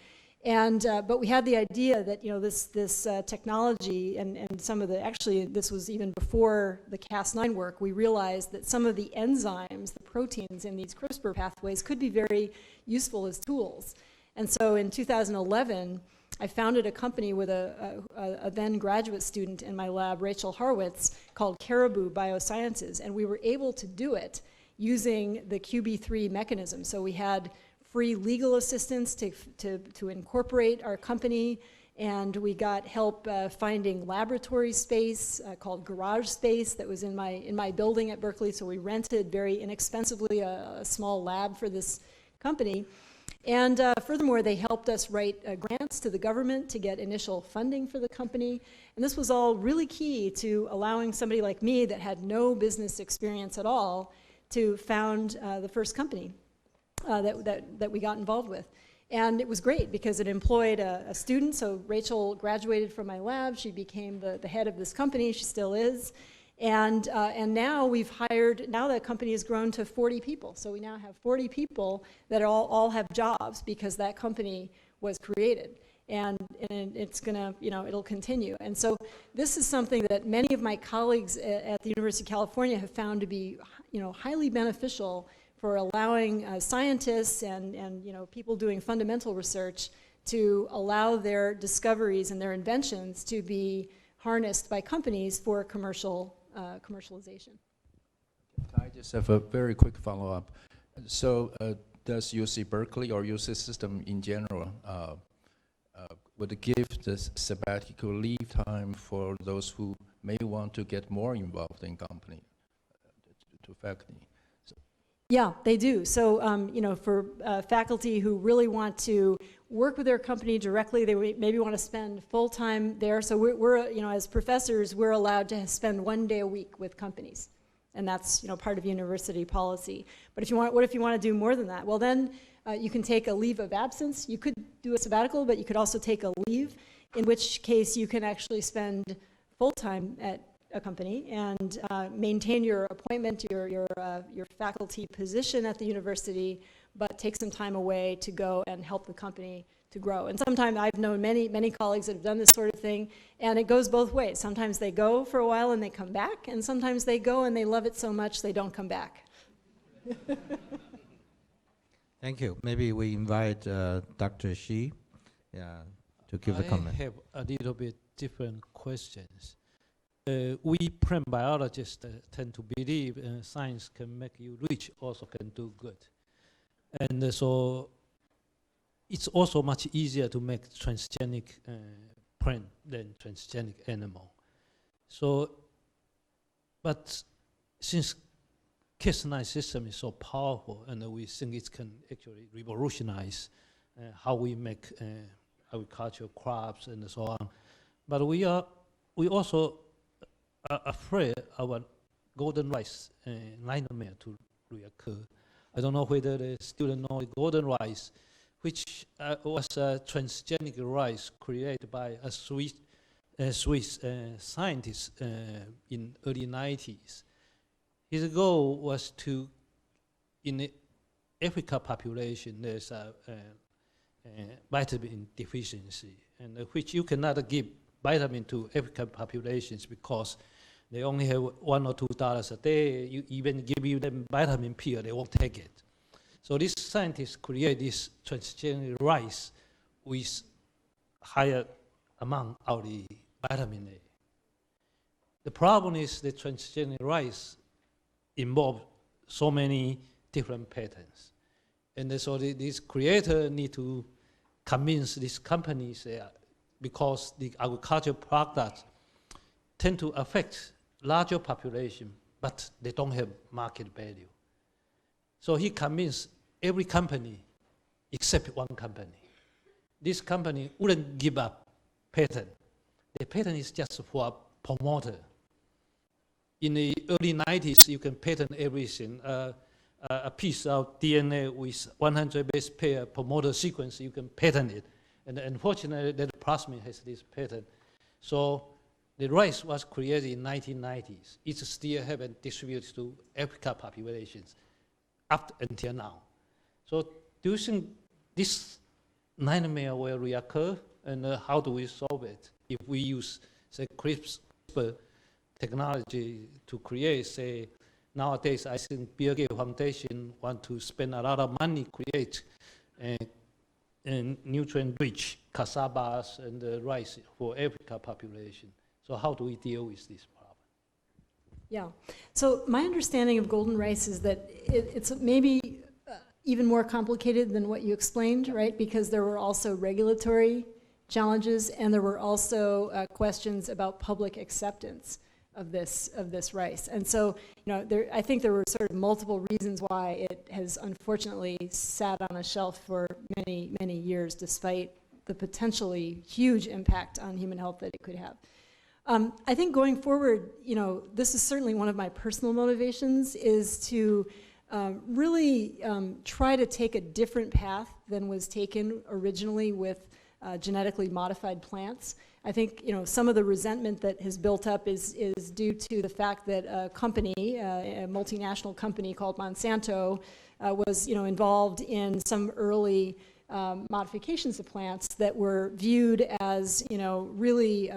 And but we had the idea that this technology and some of the, actually this was even before the Cas9 work, we realized that some of the enzymes, the proteins in these CRISPR pathways could be very useful as tools. And so in 2011, I founded a company with a then graduate student in my lab, Rachel Harwitz, called Caribou Biosciences, and we were able to do it using the QB3 mechanism. So we had free legal assistance to incorporate our company, and we got help finding laboratory space called garage space that was in my building at Berkeley. So we rented very inexpensively a small lab for this company. And furthermore, they helped us write grants to the government to get initial funding for the company. And this was all really key to allowing somebody like me that had no business experience at all to found the first company that we got involved with. And it was great because it employed a student. So Rachel graduated from my lab. She became the head of this company. She still is. And now we've hired, now that company has grown to 40 people. So we now have 40 people that all have jobs because that company was created. And it's gonna, it'll continue. And so this is something that many of my colleagues at the University of California have found to be, highly beneficial for allowing scientists and people doing fundamental research to allow their discoveries and their inventions to be harnessed by companies for commercialization. I just have a very quick follow-up. So does UC Berkeley or UC system in general would give the sabbatical leave time for those who may want to get more involved in company to faculty? Yeah, they do. So, for faculty who really want to work with their company directly, they maybe want to spend full time there. So we're as professors, we're allowed to spend 1 day a week with companies, and that's part of university policy. But what if you want to do more than that? Well, then you can take a leave of absence. You could do a sabbatical, but you could also take a leave, in which case you can actually spend full time at a company and maintain your appointment, your faculty position at the university, but take some time away to go and help the company to grow. And sometimes I've known many colleagues that have done this sort of thing, and it goes both ways. Sometimes they go for a while and they come back, and sometimes they go and they love it so much they don't come back. Thank you. Maybe we invite Dr. Shi to give a comment. I have a little bit different questions. We plant biologists tend to believe science can make you rich, also can do good. And so it's also much easier to make transgenic plant than transgenic animal. So, but since Cas9 system is so powerful, and we think it can actually revolutionize how we make agricultural crops and so on. But we also are afraid our golden rice nightmare to reoccur. I don't know whether the student know the golden rice, which was a transgenic rice created by a Swiss scientist in early 90s. His goal was to, in the Africa population, there's a vitamin deficiency, and which you cannot give vitamin to African populations because they only have $1 or $2 a day. You even give you them vitamin pill, they won't take it. So this scientist create this transgenic rice with higher amount of the vitamin A. The problem is the transgenic rice involve so many different patterns. And so this creator need to convince these companies because the agricultural products tend to affect larger population, but they don't have market value. So he convinced every company except one company. This company wouldn't give up patent. The patent is just for a promoter. In the early 90s, you can patent everything. A piece of DNA with 100 base pair promoter sequence, you can patent it. And unfortunately, the plasmid has this patent. So the rice was created in 1990s. It's still haven't distributed to Africa populations up until now. So do you think this nightmare will reoccur, and how do we solve it if we use, say, CRISPR technology to create, say, nowadays I think Bill Gates Foundation want to spend a lot of money create and nutrient-rich cassavas and rice for Africa population. So how do we deal with this problem? Yeah. So my understanding of golden rice is that it's maybe even more complicated than what you explained, right? Because there were also regulatory challenges, and there were also questions about public acceptance of this rice. And so, I think there were sort of multiple reasons why it has unfortunately sat on a shelf for many, many years, despite the potentially huge impact on human health that it could have. I think going forward, this is certainly one of my personal motivations, is to really try to take a different path than was taken originally with genetically modified plants. I think some of the resentment that has built up is due to the fact that a company, a multinational company called Monsanto, was involved in some early modifications of plants that were viewed as really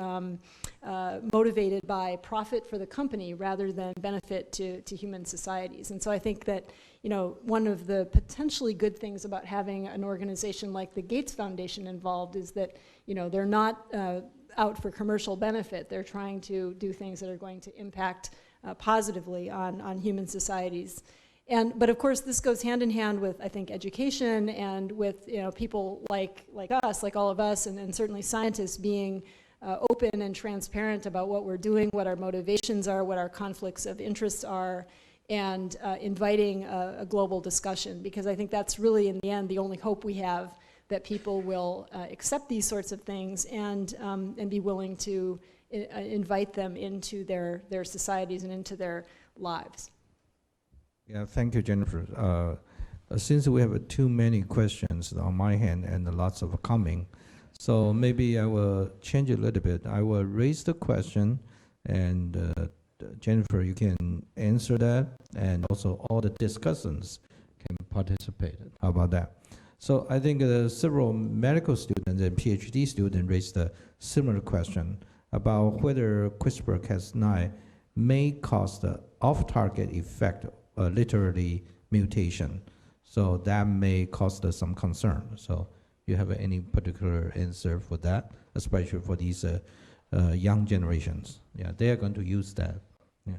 motivated by profit for the company rather than benefit to human societies. And so I think that one of the potentially good things about having an organization like the Gates Foundation involved is that they're not out for commercial benefit. They're trying to do things that are going to impact positively on human societies. But of course, this goes hand in hand with, I think, education and with people like us, like all of us, and certainly scientists being open and transparent about what we're doing, what our motivations are, what our conflicts of interest are, and inviting a global discussion, because I think that's really, in the end, the only hope we have, that people will accept these sorts of things and be willing to invite them into their societies and into their lives. Yeah, thank you, Jennifer. Since we have too many questions on my hand and lots of coming, so maybe I will change a little bit. I will raise the question, and Jennifer, you can answer that, and also all the discussants can participate. How about that? So I think several medical students and PhD students raised a similar question about whether CRISPR-Cas9 may cause the off-target effect, literally mutation. So that may cause some concern. So you have any particular answer for that, especially for these young generations? Yeah, they are going to use that. Yeah.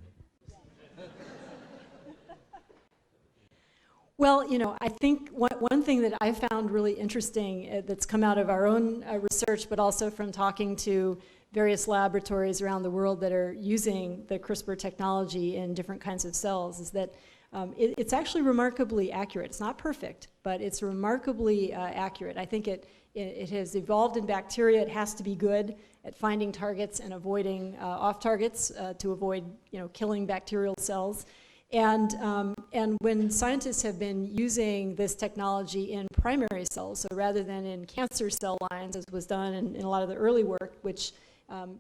Well, I think one thing that I found really interesting that's come out of our own research, but also from talking to various laboratories around the world that are using the CRISPR technology in different kinds of cells, is that it's actually remarkably accurate. It's not perfect, but it's remarkably accurate. I think it has evolved in bacteria. It has to be good at finding targets and avoiding off targets to avoid killing bacterial cells. And when scientists have been using this technology in primary cells, so rather than in cancer cell lines, as was done in a lot of the early work, which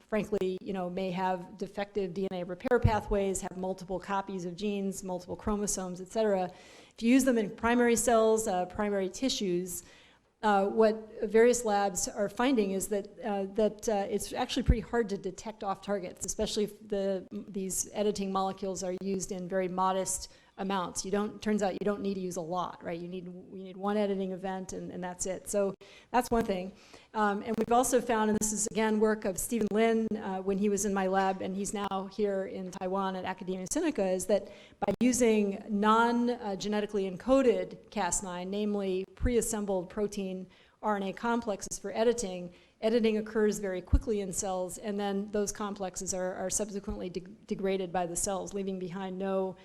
frankly, may have defective DNA repair pathways, have multiple copies of genes, multiple chromosomes, et cetera. If you use them in primary cells, primary tissues, what various labs are finding is that it's actually pretty hard to detect off targets, especially if these editing molecules are used in very modest amounts. Turns out you don't need to use a lot, right? You need one editing event and that's it. So that's one thing. And we've also found, and this is again work of Stephen Lin when he was in my lab, and he's now here in Taiwan at Academia Sinica, is that by using non-genetically encoded Cas9, namely pre-assembled protein RNA complexes for editing occurs very quickly in cells, and then those complexes are subsequently degraded by the cells, leaving behind no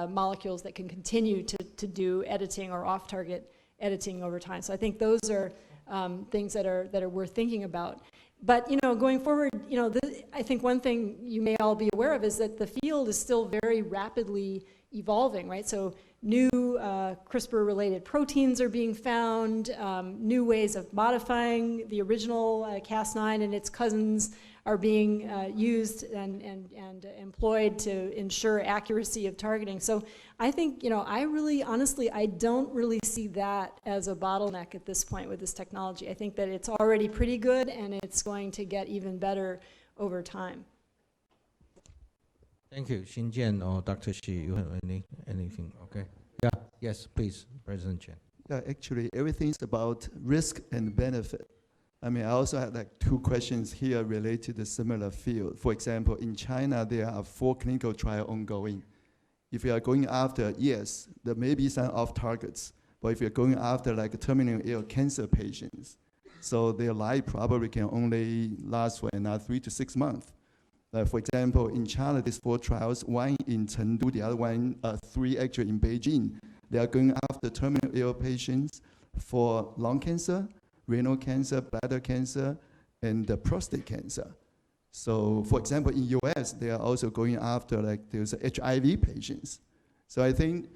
molecules that can continue to do editing or off-target editing over time. So I think those are things that are worth thinking about. But going forward, I think one thing you may all be aware of is that the field is still very rapidly evolving, right? So new CRISPR-related proteins are being found, new ways of modifying the original Cas9 and its cousins are being used and employed to ensure accuracy of targeting. So I think, I really, honestly, I don't really see that as a bottleneck at this point with this technology. I think that it's already pretty good and it's going to get even better over time. Thank you. Xinjian or Dr. Xi, you have anything? Okay. Yeah, yes, please, President Chen. Yeah, actually, everything's about risk and benefit. I mean, I also have like 2 questions here related to similar field. For example, in China, there are 4 clinical trials ongoing. If you are going after, yes, there may be some off targets, but if you're going after like terminal ill cancer patients, so their life probably can only last for another 3 to 6 months. For example, in China, these 4 trials, 1 in Chengdu, the other one, 3 actually in Beijing. They are going after terminal ill patients for lung cancer, renal cancer, bladder cancer, and prostate cancer. So, for example, in US, they are also going after like those HIV patients. So I think,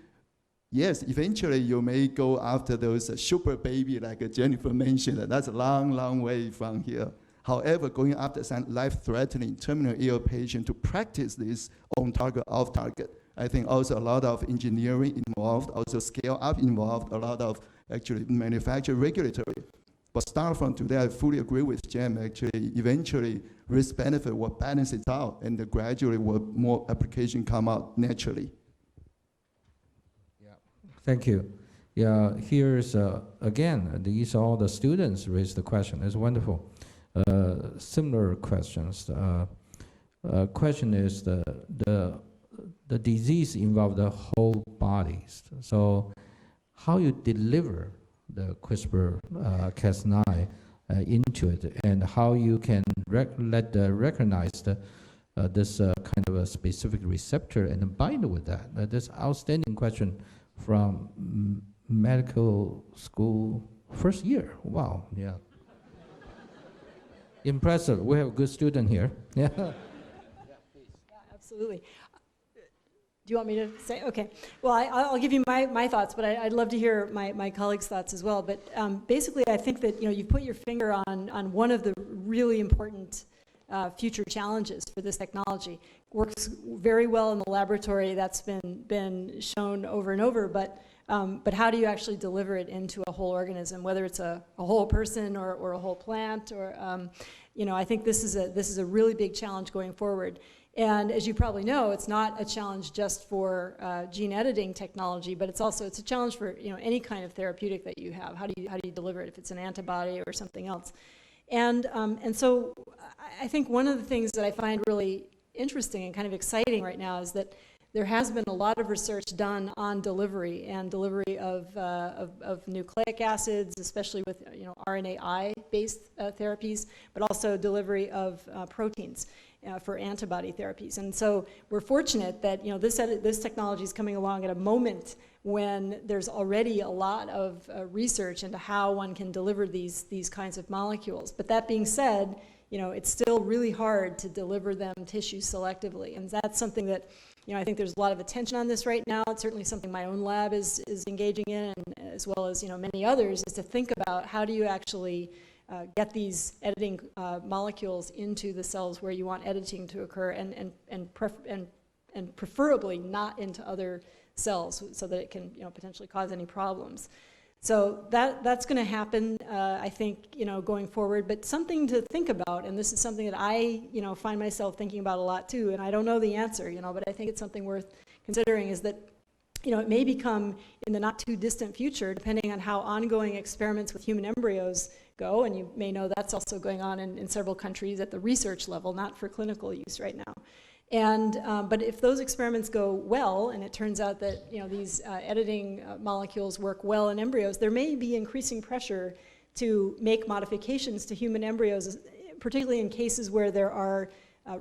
yes, eventually you may go after those super baby like Jennifer mentioned. That's a long, long way from here. However, going after some life-threatening terminal ill patient to practice this on target, off target, I think also a lot of engineering involved, also scale up involved, a lot of actually manufacturing regulatory. But start from today, I fully agree with Jem. Actually, eventually, risk-benefit will balance it out, and gradually will more application come out naturally. Yeah, thank you. Yeah, here's again, these all the students raised the question. It's wonderful. Similar questions. Question is the disease involves the whole bodies. So how you deliver the CRISPR-Cas9 into it, and how you can recognize this kind of a specific receptor and bind with that. This outstanding question from medical school first year. Wow, yeah. Impressive. We have a good student here. Yeah. Yeah, absolutely. Do you want me to say? Okay. Well, I'll give you my thoughts, but I'd love to hear my colleagues' thoughts as well. But basically, I think that you put your finger on one of the really important future challenges for this technology. Works very well in the laboratory. That's been shown over and over. But how do you actually deliver it into a whole organism, whether it's a whole person or a whole plant? Or I think this is a really big challenge going forward. And as you probably know, it's not a challenge just for gene editing technology, but it's a challenge for any kind of therapeutic that you have. How do you deliver it if it's an antibody or something else? And so I think one of the things that I find really interesting and kind of exciting right now is that there has been a lot of research done on delivery and delivery of nucleic acids, especially with RNAi-based therapies, but also delivery of proteins for antibody therapies. And so we're fortunate that this technology is coming along at a moment when there's already a lot of research into how one can deliver these kinds of molecules. But that being said, it's still really hard to deliver them tissue selectively, and that's something that I think there's a lot of attention on this right now. It's certainly something my own lab is engaging in, and as well as many others, is to think about how do you actually get these editing molecules into the cells where you want editing to occur, and preferably not into other cells, so that it can potentially cause any problems. So that's going to happen, I think, going forward. But something to think about, and this is something that I, find myself thinking about a lot too, and I don't know the answer, but I think it's something worth considering, is that, it may become in the not too distant future, depending on how ongoing experiments with human embryos go, and you may know that's also going on in several countries at the research level, not for clinical use right now. And but if those experiments go well, and it turns out that these editing molecules work well in embryos, there may be increasing pressure to make modifications to human embryos, particularly in cases where there are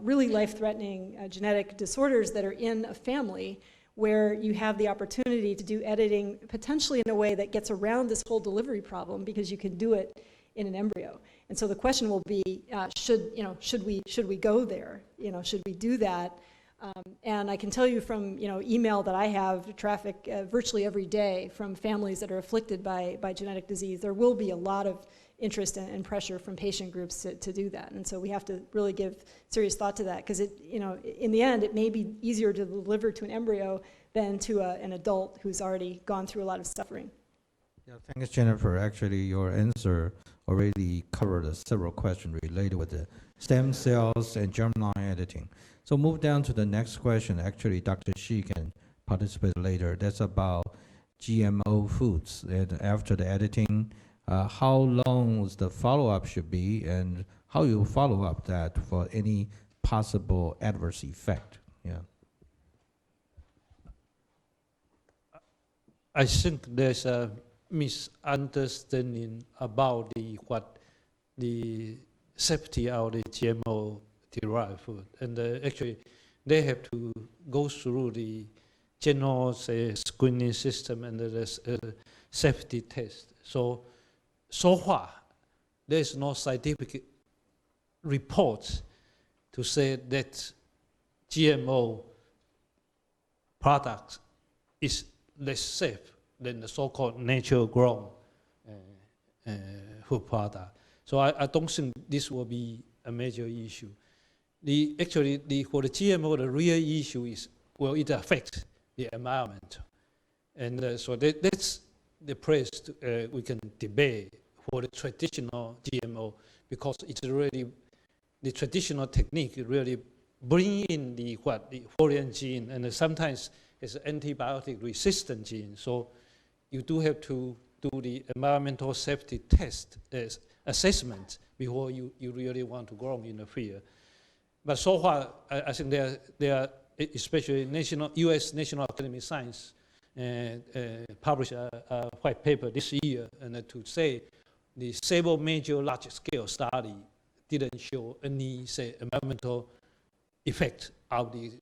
really life-threatening genetic disorders that are in a family, where you have the opportunity to do editing potentially in a way that gets around this whole delivery problem, because you can do it in an embryo. And so the question will be, should we go there? Should we do that? And I can tell you from email that I have traffic virtually every day from families that are afflicted by genetic disease, there will be a lot of interest and pressure from patient groups to do that. And so we have to really give serious thought to that, because in the end, it may be easier to deliver to an embryo than to an adult who's already gone through a lot of suffering. Yeah, thanks, Jennifer. Actually, your answer already covered several questions related with the stem cells and germline editing. So move down to the next question. Actually, Dr. Shi can participate later. That's about GMO foods, and after the editing, how long the follow-up should be, and how you follow up that for any possible adverse effect? Yeah. I think there's a misunderstanding about what the safety of the GMO derived food, and actually they have to go through the general screening system and the safety test. So far, there is no scientific reports to say that GMO products is less safe than the so-called natural-grown food product. So I don't think this will be a major issue. Actually, for the GMO, the real issue is, will it affect the environment? And so that's the place we can debate for the traditional GMO, because it's really, the traditional technique really bring in the foreign gene, and sometimes it's antibiotic resistant gene. So you do have to do the environmental safety test assessment before you really want to grow in the field. But so far, I think there are especially U.S. National Academy of Science published a white paper this year, and to say the several major large-scale study didn't show any environmental effect of the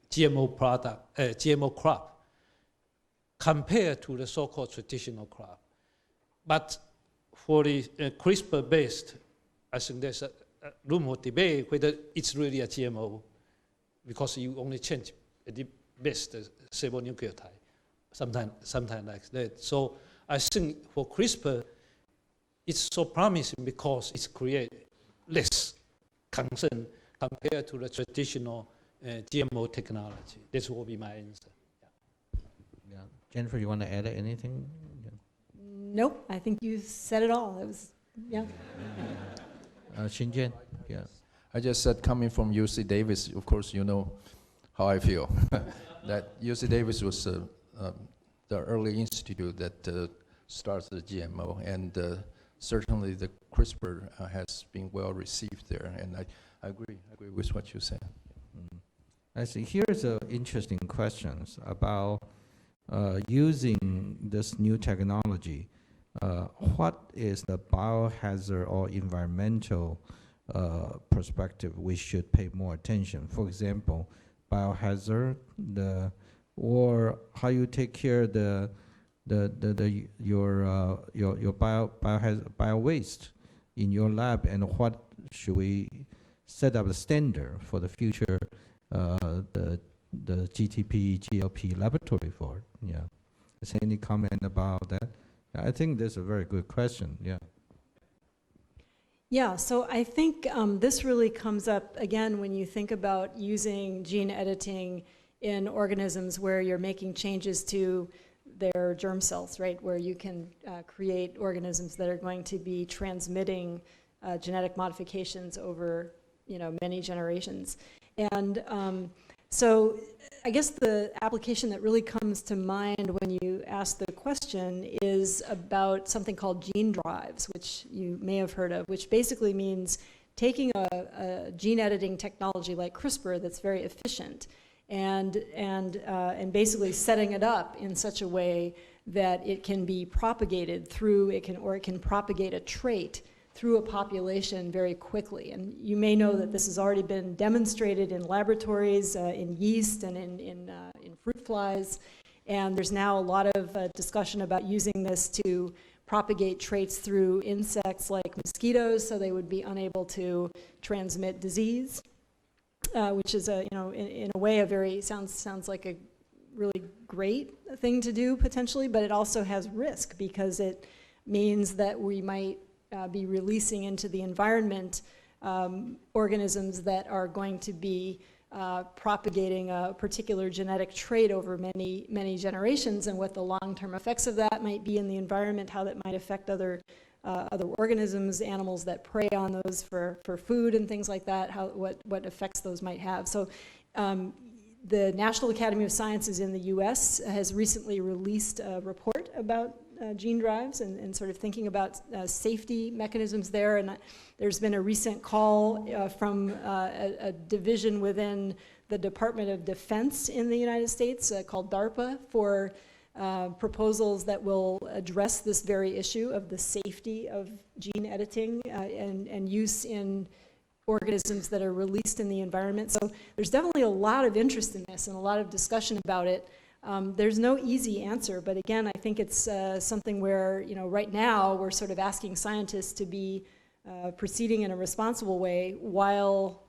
GMO product, GMO crop, compared to the so-called traditional crop. But for the CRISPR-based, I think there's a room of debate whether it's really a GMO, because you only change the best several nucleotide, sometimes like that. So I think for CRISPR, it's so promising because it's create less concern compared to the traditional GMO technology. This will be my answer. Yeah. Jennifer, you want to add anything? Yeah. Nope, I think you said it all. It was, yeah. Xinjian, yeah. I just said, coming from UC Davis, of course, you know how I feel. That UC Davis was the early institute that starts the GMO, and certainly the CRISPR has been well received there, and I agree with what you said. I see. Here's an interesting question about using this new technology. What is the biohazard or environmental perspective we should pay more attention? For example, biohazard, or how you take care of your bio waste in your lab, and what should we set up a standard for the future the GTP, GLP laboratory for? Yeah. Is there any comment about that? I think that's a very good question. Yeah. Yeah, so I think this really comes up again when you think about using gene editing in organisms where you're making changes to their germ cells, right? Where you can create organisms that are going to be transmitting genetic modifications over, many generations. And so I guess the application that really comes to mind when you ask the question is about something called gene drives, which you may have heard of, which basically means taking a gene editing technology like CRISPR that's very efficient and basically setting it up in such a way that it can be propagated through, it can propagate a trait through a population very quickly. And you may know that this has already been demonstrated in laboratories, in yeast and in fruit flies. And there's now a lot of discussion about using this to propagate traits through insects like mosquitoes, so they would be unable to transmit disease, which is in a way sounds like a really great thing to do potentially, but it also has risk because it means that we might be releasing into the environment organisms that are going to be propagating a particular genetic trait over many generations, and what the long-term effects of that might be in the environment, how that might affect other organisms, animals that prey on those for food and things like that, what effects those might have. So the National Academy of Sciences in the US has recently released a report about gene drives and sort of thinking about safety mechanisms there. And there's been a recent call from a division within the Department of Defense in the United States called DARPA for proposals that will address this very issue of the safety of gene editing and use in organisms that are released in the environment. So there's definitely a lot of interest in this and a lot of discussion about it. There's no easy answer, but again, I think it's something where, right now we're sort of asking scientists to be proceeding in a responsible way while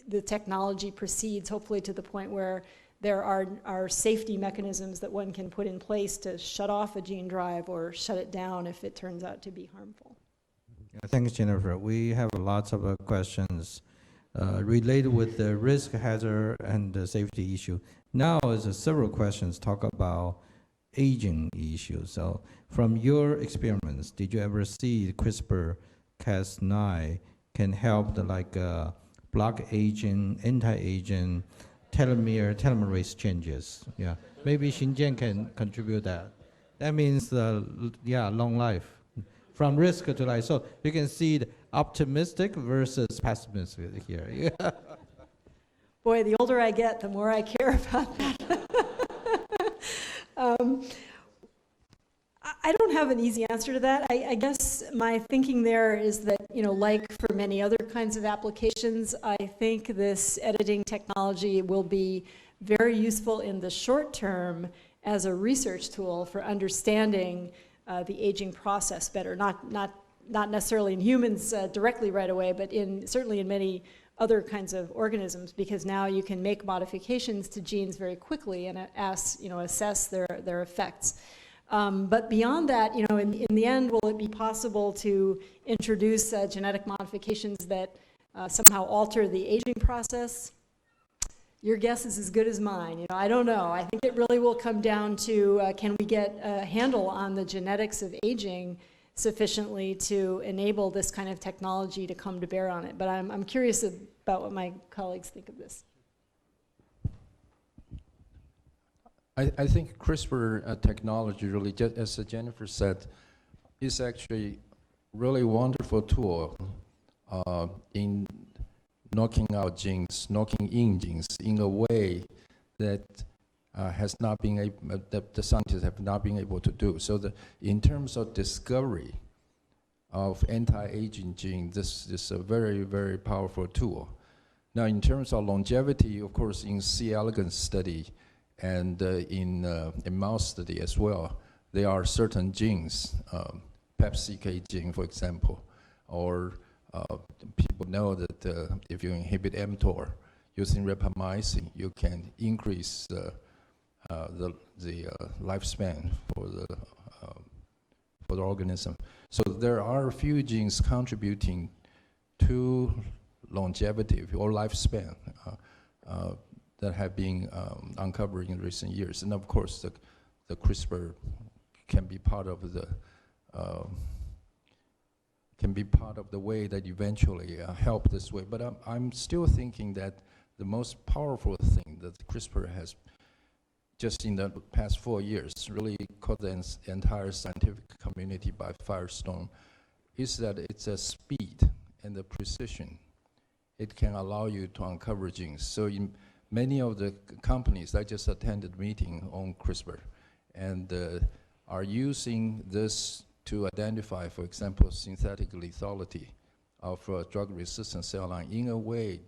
the technology proceeds, hopefully to the point where there are safety mechanisms that one can put in place to shut off a gene drive or shut it down if it turns out to be harmful. Thanks, Jennifer. We have lots of questions related with the risk, hazard, and the safety issue. Now, several questions talk about aging issues. So, from your experiments, did you ever see CRISPR-Cas9 can help block aging, anti-aging, telomerase changes? Yeah, maybe Xinjian can contribute that. That means, long life. From risk to life. So you can see the optimistic versus pessimistic here. Yeah. Boy, the older I get, the more I care about that. I don't have an easy answer to that. I guess my thinking there is that, like for many other kinds of applications, I think this editing technology will be very useful in the short term as a research tool for understanding the aging process better, not necessarily in humans directly right away, but certainly in many other kinds of organisms, because now you can make modifications to genes very quickly and assess their effects. But beyond that, in the end, will it be possible to introduce genetic modifications that somehow alter the aging process? Your guess is as good as mine. I don't know. I think it really will come down to can we get a handle on the genetics of aging sufficiently to enable this kind of technology to come to bear on it. But I'm curious about what my colleagues think of this. I think CRISPR technology really, just as Jennifer said, is actually really wonderful tool in knocking out genes, knocking in genes in a way that has not been able, that the scientists have not been able to do. So in terms of discovery of anti-aging gene, this is a very, very powerful tool. Now, in terms of longevity, of course, in C. elegans study and in mouse study as well, there are certain genes, PEP-CK gene, for example, or people know that if you inhibit mTOR using rapamycin, you can increase the lifespan for the organism. So there are a few genes contributing to longevity or lifespan that have been uncovered in recent years. And of course, the CRISPR can be part of the way that eventually help this way. But I'm still thinking that the most powerful thing that CRISPR has just in the past 4 years really caught the entire scientific community by firestorm is that it's a speed and the precision. It can allow you to uncover genes. So in many of the companies, I just attended a meeting on CRISPR and are using this to identify, for example, synthetic lethality of drug-resistant cell line in a way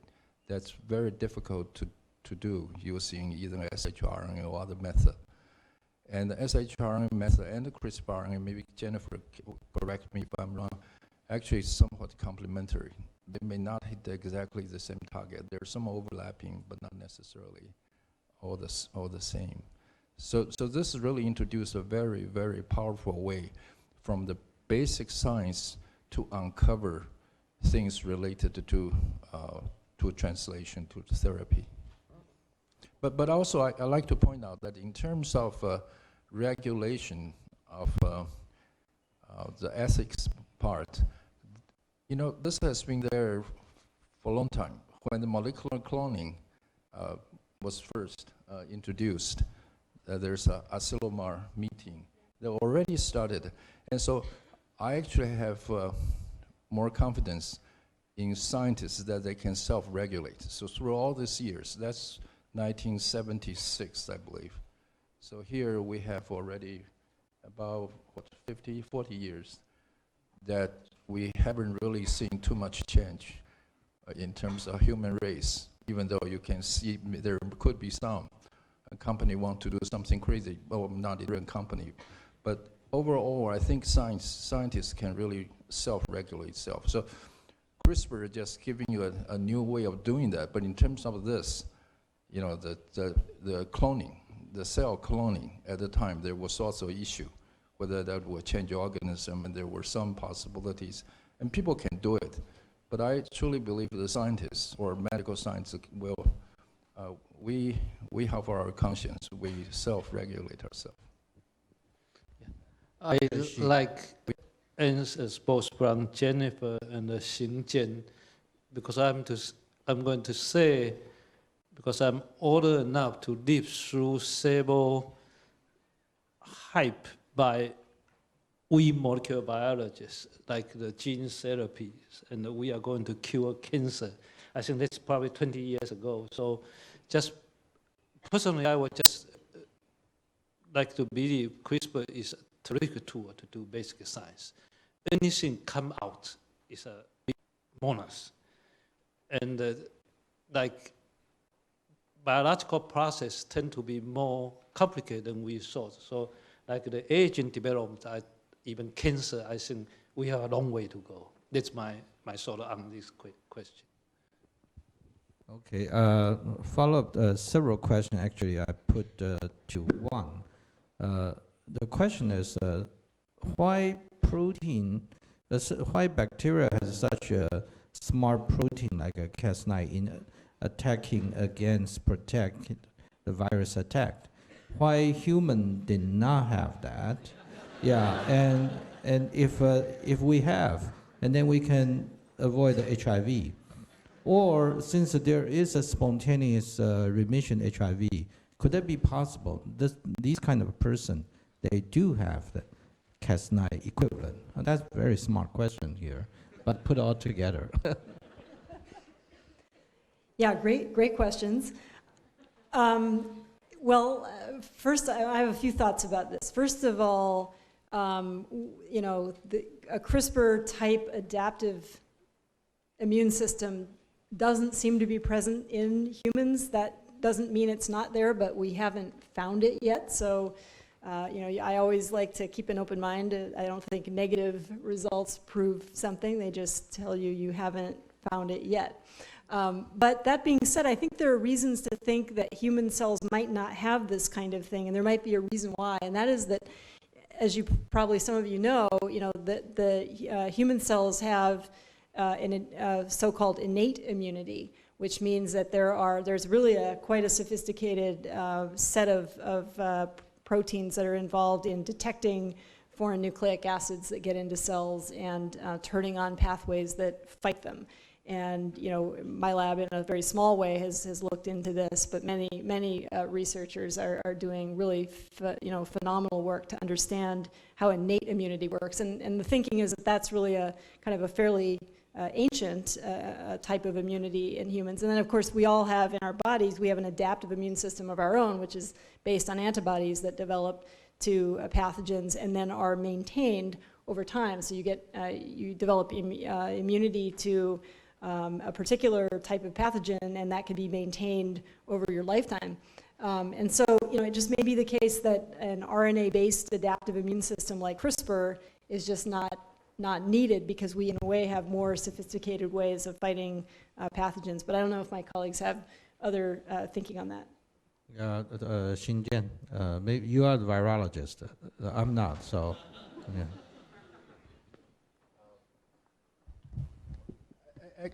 that's very difficult to do using either shRNA or other method. And the shRNA method and the CRISPR, and maybe Jennifer correct me if I'm wrong, actually somewhat complementary. They may not hit exactly the same target. There's some overlapping, but not necessarily all the same. So this really introduced a very, very powerful way from the basic science to uncover things related to translation, to therapy. But also I like to point out that in terms of regulation of the ethics part, this has been there for a long time. When the molecular cloning was first introduced, there's a Asilomar meeting that already started. And so I actually have more confidence in scientists that they can self-regulate. So through all these years, that's 1976, I believe. So here we have already about, 40 years that we haven't really seen too much change in terms of human race, even though you can see there could be some. A company want to do something crazy, well, not a real company. But overall, I think scientists can really self-regulate itself. So CRISPR is just giving you a new way of doing that. But in terms of this, you know, the cloning, the cell cloning, at the time, there was also an issue, whether that would change the organism, and there were some possibilities. And people can do it. But I truly believe the scientists or medical science will, we have our conscience, we self-regulate ourselves. I like answers both from Jennifer and Xingjian, because I'm going to say, because I'm old enough to live through several hype by we molecular biologists, like the gene therapies, and we are going to cure cancer. I think that's probably 20 years ago. So just personally, I would just like to believe CRISPR is a terrific tool to do basic science. Anything come out is a big bonus. And like biological process tend to be more complicated than we thought. So like the aging development, even cancer, I think we have a long way to go. That's my thought on this question. Okay, follow up several questions. Actually, I put to one. The question is why why bacteria has such a smart protein like a Cas9 in attacking against protect the virus attack? Why human did not have that? Yeah, and if we have, and then we can avoid the HIV. Or since there is a spontaneous remission HIV, could that be possible? These kind of person, they do have the Cas9 equivalent. And that's a very smart question here, but put all together. Yeah, great questions. Well, first, I have a few thoughts about this. First of all, you know, a CRISPR-type adaptive immune system doesn't seem to be present in humans. That doesn't mean it's not there, but we haven't found it yet. So, you know, I always like to keep an open mind. I don't think negative results prove something. They just tell you you haven't found it yet. But that being said, I think there are reasons to think that human cells might not have this kind of thing, and there might be a reason why, and that is that, as you probably some of you know, the human cells have a so-called innate immunity, which means that there's really quite a sophisticated set of proteins that are involved in detecting foreign nucleic acids that get into cells and turning on pathways that fight them. And you know, my lab in a very small way has looked into this, but many researchers are doing really phenomenal work to understand how innate immunity works. And the thinking is that that's really a kind of a fairly ancient type of immunity in humans. And then of course we all have in our bodies, we have an adaptive immune system of our own, which is based on antibodies that develop to pathogens and then are maintained over time. So you develop immunity to a particular type of pathogen, and that can be maintained over your lifetime. And so, you know, it just may be the case that an RNA-based adaptive immune system like CRISPR is just not needed because we, in a way, have more sophisticated ways of fighting pathogens. But I don't know if my colleagues have other thinking on that. Xingjian, maybe you are the virologist. I'm not, so, yeah.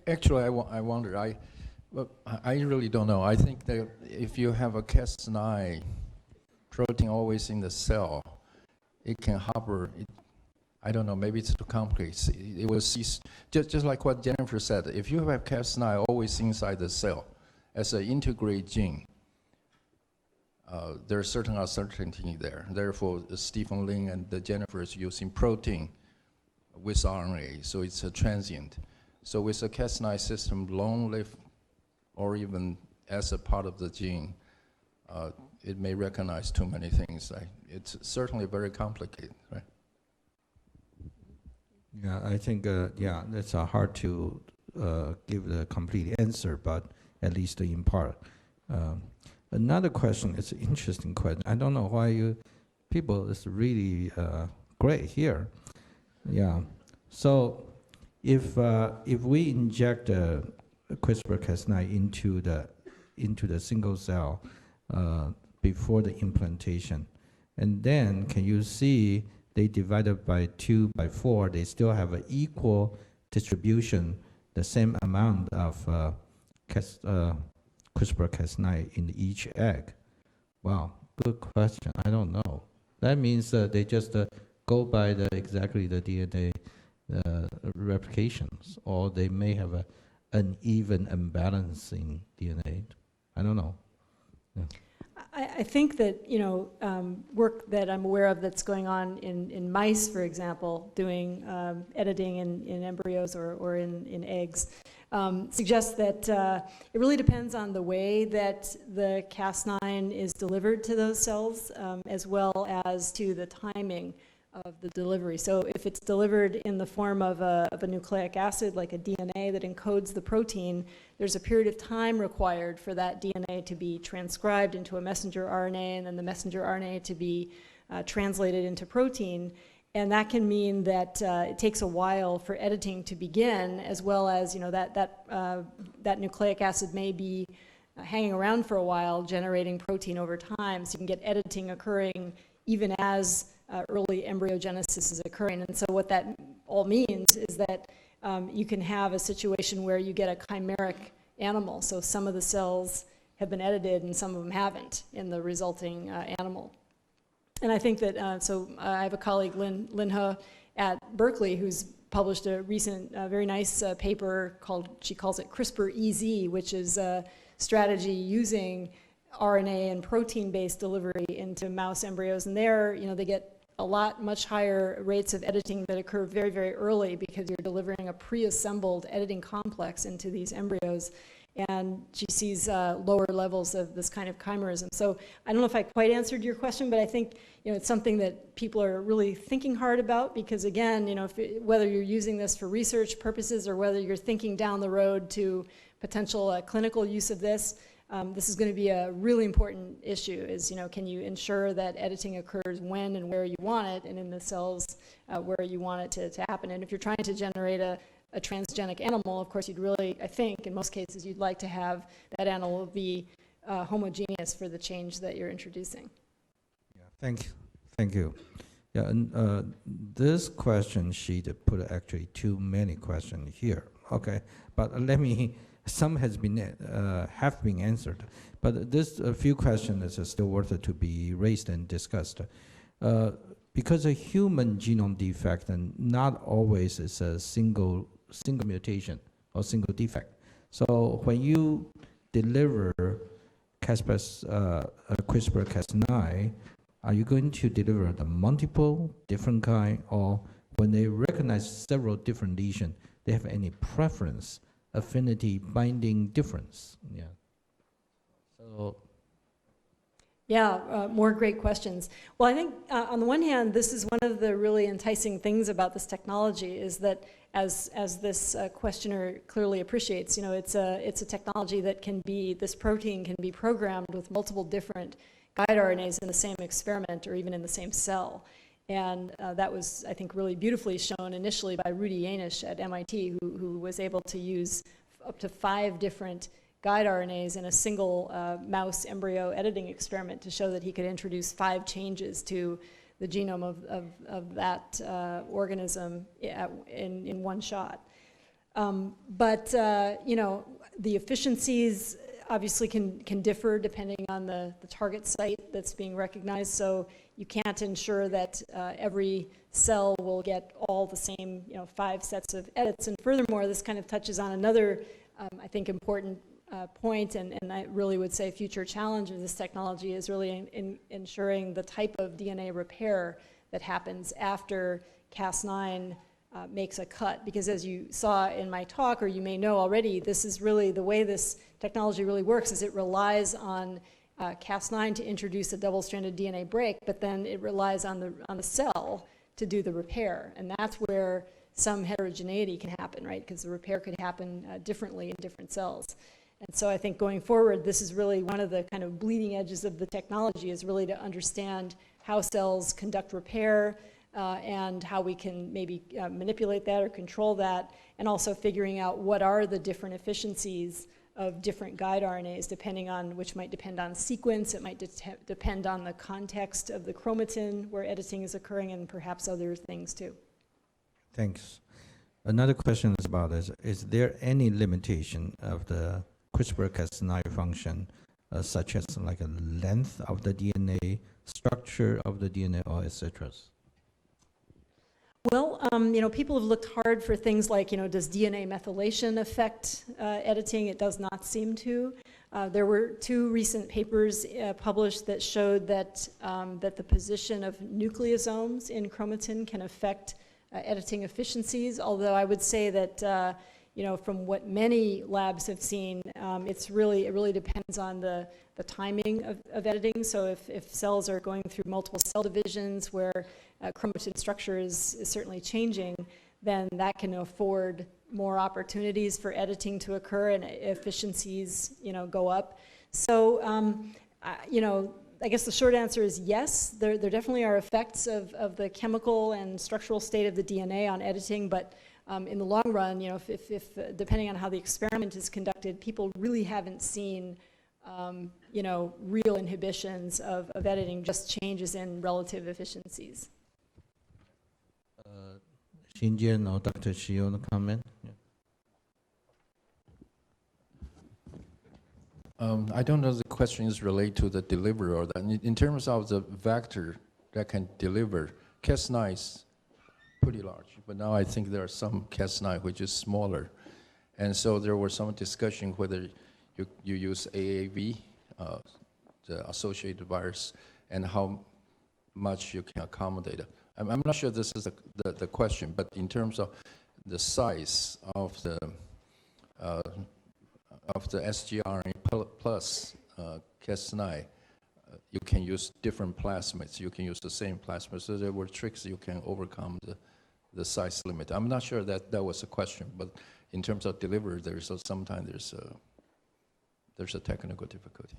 Actually, I wonder. I really don't know. I think that if you have a Cas9 protein always in the cell, it can harbor. I don't know. Maybe it's too complicated. It will cease. Just like what Jennifer said. If you have Cas9 always inside the cell as an integrate gene, there's certain uncertainty there. Therefore, Stephen Lin and Jennifer is using protein with RNA, so it's a transient. So with a Cas9 system, long-lived, or even as a part of the gene, it may recognize too many things. It's certainly very complicated, right? Yeah, I think, yeah, that's hard to give the complete answer, but at least in part. Another question, it's an interesting question. I don't know why people is really great here. Yeah, so if we inject CRISPR-Cas9 into the single cell before the implantation, and then can you see they divided by 2 by 4, they still have an equal distribution, the same amount of CRISPR-Cas9 in each egg? Wow, good question. I don't know. That means they just go by exactly the DNA replications, or they may have an uneven imbalance in DNA. I don't know. Yeah. I think that, work that I'm aware of that's going on in mice, for example, doing editing in embryos or in eggs, suggests that it really depends on the way that the Cas9 is delivered to those cells, as well as to the timing of the delivery. So if it's delivered in the form of a nucleic acid, like a DNA that encodes the protein, there's a period of time required for that DNA to be transcribed into a messenger RNA, and then the messenger RNA to be translated into protein. And that can mean that it takes a while for editing to begin, as well as that nucleic acid may be hanging around for a while, generating protein over time. So you can get editing occurring even as early embryogenesis is occurring. And so what that all means is that you can have a situation where you get a chimeric animal. So some of the cells have been edited and some of them haven't in the resulting animal. And I think that, I have a colleague, Lin He, at Berkeley, who's published a recent, very nice paper she calls it CRISPR-EZ, which is a strategy using RNA and protein-based delivery into mouse embryos. And there, they get much higher rates of editing that occur very, very early, because you're delivering a pre-assembled editing complex into these embryos. And she sees lower levels of this kind of chimerism. So I don't know if I quite answered your question, but I think it's something that people are really thinking hard about, because again, whether you're using this for research purposes or whether you're thinking down the road to potential clinical use of this, this is going to be a really important issue, is, can you ensure that editing occurs when and where you want it, and in the cells where you want it to happen. And if you're trying to generate a transgenic animal, of course, you'd really, I think, in most cases, you'd like to have that animal be homogeneous for the change that you're introducing. Yeah, thank you. Yeah, and this question sheet put actually too many questions here. Okay, but some have been answered, but this a few questions is still worth it to be raised and discussed. Because a human genome defect, and not always is a single mutation or single defect. So when you deliver CRISPR-Cas9, are you going to deliver the multiple different kind, or when they recognize several different lesions, they have any preference, affinity, binding difference? Yeah. So. Yeah, more great questions. Well, I think on the one hand, this is one of the really enticing things about this technology, is that as this questioner clearly appreciates, it's a technology that this protein can be programmed with multiple different guide RNAs in the same experiment or even in the same cell. And that was, I think, really beautifully shown initially by Rudy Janisch at MIT, who was able to use up to 5 different guide RNAs in a single mouse embryo editing experiment to show that he could introduce 5 changes to the genome of that organism in one shot. But the efficiencies obviously can differ depending on the target site that's being recognized. So you can't ensure that every cell will get all the same 5 sets of edits. And furthermore, this kind of touches on another, I think, important point, and I really would say future challenge of this technology is really in ensuring the type of DNA repair that happens after Cas9 makes a cut. Because as you saw in my talk, or you may know already, this is really the way this technology really works, is it relies on Cas9 to introduce a double-stranded DNA break, but then it relies on the cell to do the repair. And that's where some heterogeneity can happen, right? Because the repair could happen differently in different cells. And so I think going forward, this is really one of the kind of bleeding edges of the technology, is really to understand how cells conduct repair and how we can maybe manipulate that or control that, and also figuring out what are the different efficiencies of different guide RNAs, depending on, which might depend on sequence, it might depend on the context of the chromatin where editing is occurring, and perhaps other things too. Thanks. Another question is about this. Is there any limitation of the CRISPR-Cas9 function, such as like a length of the DNA, structure of the DNA, or etc.? Well, you know, people have looked hard for things like, you know, does DNA methylation affect editing? It does not seem to. There were 2 recent papers published that showed that, that the position of nucleosomes in chromatin can affect editing efficiencies, although I would say that, you know, from what many labs have seen, it really depends on the timing of editing. So if cells are going through multiple cell divisions where chromatin structure is certainly changing, then that can afford more opportunities for editing to occur and efficiencies, you know, go up. So, you know, I guess the short answer is yes, there definitely are effects of the chemical and structural state of the DNA on editing, but in the long run, you know, if depending on how the experiment is conducted, people really haven't seen, you know, real inhibitions of editing, just changes in relative efficiencies. Xinjian or Dr. Xi, want to comment? Yeah. I don't know if the question is related to the delivery or that. In terms of the vector that can deliver, Cas9 is pretty large, but now I think there are some Cas9 which is smaller. And so there was some discussion whether you use AAV, the associated virus, and how much you can accommodate it. I'm not sure this is the question, but in terms of the size of the sgRNA plus Cas9, you can use different plasmids. You can use the same plasmid. So there were tricks you can overcome the size limit. I'm not sure that was a question, but in terms of delivery, sometimes there's a technical difficulty.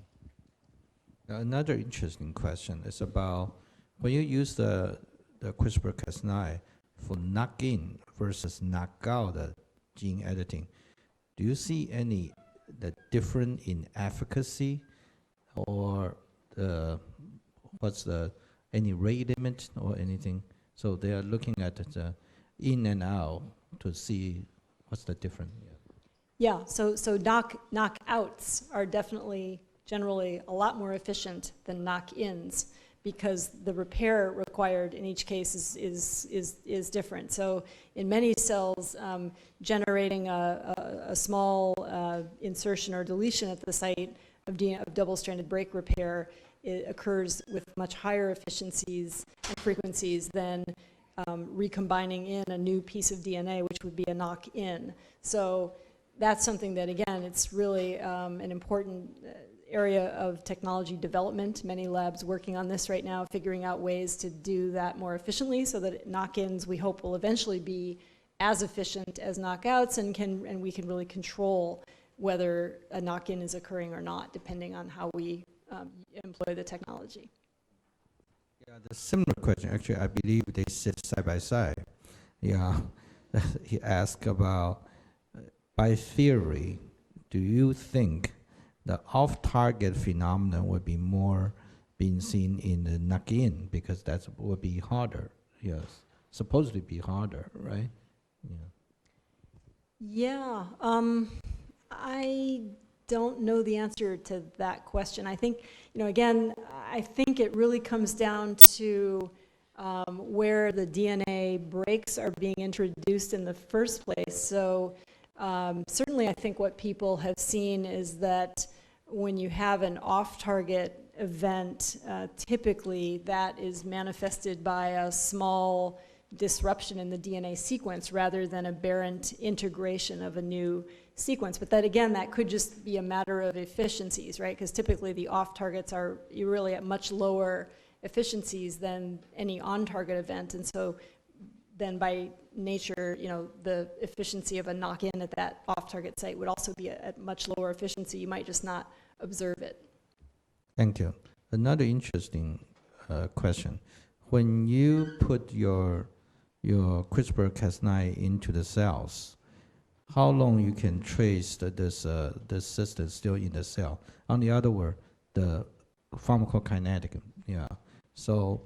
Another interesting question is about when you use the CRISPR-Cas9 for knock-in versus knock-out gene editing, do you see any difference in efficacy, or any rate limit or anything? So they are looking at the in and out to see what's the difference. Yeah, so knockouts are definitely generally a lot more efficient than knock-ins, because the repair required in each case is different. So in many cells, generating a small insertion or deletion at the site of double-stranded break repair, it occurs with much higher efficiencies and frequencies than recombining in a new piece of DNA, which would be a knock-in. So that's something that, again, it's really an important area of technology development. Many labs working on this right now, figuring out ways to do that more efficiently, so that knock-ins, we hope, will eventually be as efficient as knockouts, and we can really control whether a knock-in is occurring or not, depending on how we employ the technology. Yeah, the similar question, actually, I believe they sit side by side. Yeah, he asked about, by theory, do you think the off-target phenomenon would be more being seen in the knock-in, because that would be harder? Yes, supposedly be harder, right? Yeah, I don't know the answer to that question. I think, you know, again, I think it really comes down to where the DNA breaks are being introduced in the first place. So Certainly I think what people have seen is that when you have an off-target event, typically that is manifested by a small disruption in the DNA sequence rather than aberrant integration of a new sequence. But that again, that could just be a matter of efficiencies, right? Because typically the off-targets are really at much lower efficiencies than any on-target event. And so then by nature, you know, the efficiency of a knock-in at that off-target site would also be at much lower efficiency. You might just not observe it. Thank you. Another interesting question. When you put your CRISPR-Cas9 into the cells, how long you can trace the system still in the cell? On the other word, the pharmacokinetic, yeah. So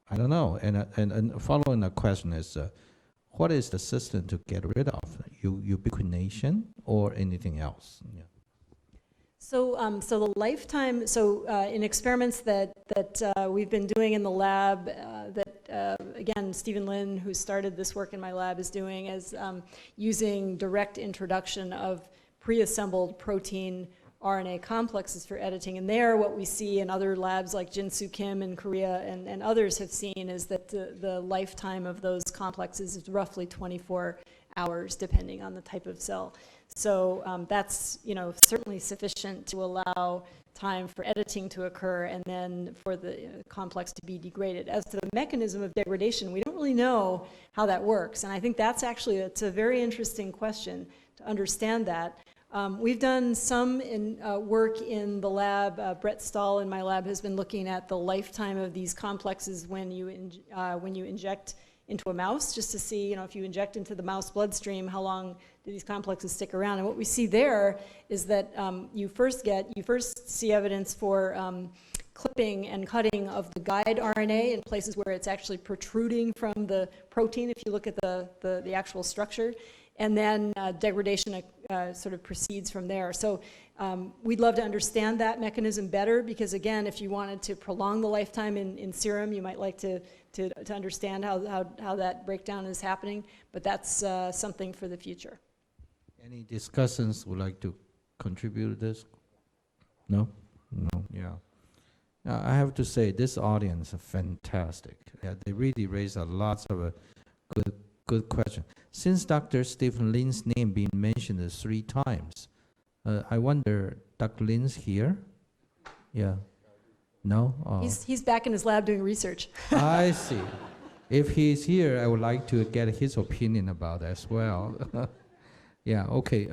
I don't know. And following the question is, what is the system to get rid of? Ubiquination or anything else? Yeah. So, so the lifetime, in experiments that we've been doing in the lab, again, Stephen Lin, who started this work in my lab, is doing, is using direct introduction of pre-assembled protein RNA complexes for editing. And there, what we see in other labs like Jinsu Kim in Korea and others have seen is that the lifetime of those complexes is roughly 24 hours, depending on the type of cell. So that's, you know, certainly sufficient to allow time for editing to occur and then for the complex to be degraded. As to the mechanism of degradation, we don't really know how that works. And I think that's actually, it's a very interesting question to understand that. We've done some work in the lab. Brett Stahl in my lab has been looking at the lifetime of these complexes when you inject into a mouse, just to see, you know, if you inject into the mouse bloodstream, how long do these complexes stick around? And what we see there is that you first see evidence for clipping and cutting of the guide RNA in places where it's actually protruding from the protein, if you look at the actual structure. And then degradation sort of proceeds from there. So we'd love to understand that mechanism better, because again, if you wanted to prolong the lifetime in serum, you might like to understand how that breakdown is happening, but that's something for the future. Any discussants would like to contribute to this? No? No, yeah. Now, I have to say, this audience is fantastic. Yeah, they really raise a lot of good question. Since Dr. Stephen Lin's name being mentioned 3 times, I wonder, Dr. Lin's here? Yeah. No? Oh. He's back in his lab doing research. I see. If he's here, I would like to get his opinion about it as well. Yeah, okay.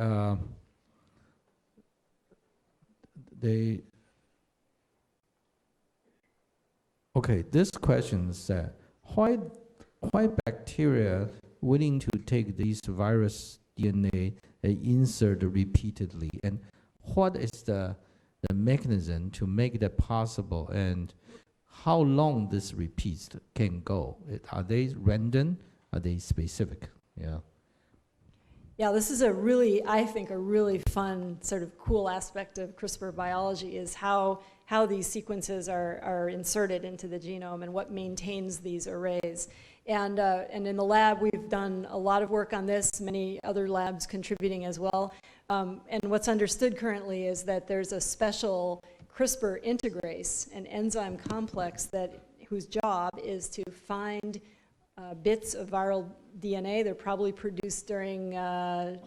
Okay, this question is why bacteria willing to take these virus DNA and insert repeatedly, and what is the mechanism to make that possible, and how long this repeats can go? Are they random? Are they specific? Yeah. Yeah, this is I think a really fun, sort of cool aspect of CRISPR biology is how these sequences are inserted into the genome and what maintains these arrays. And in the lab, we've done a lot of work on this, many other labs contributing as well. And what's understood currently is that there's a special CRISPR integrase, an enzyme complex whose job is to find bits of viral DNA. They're probably produced during the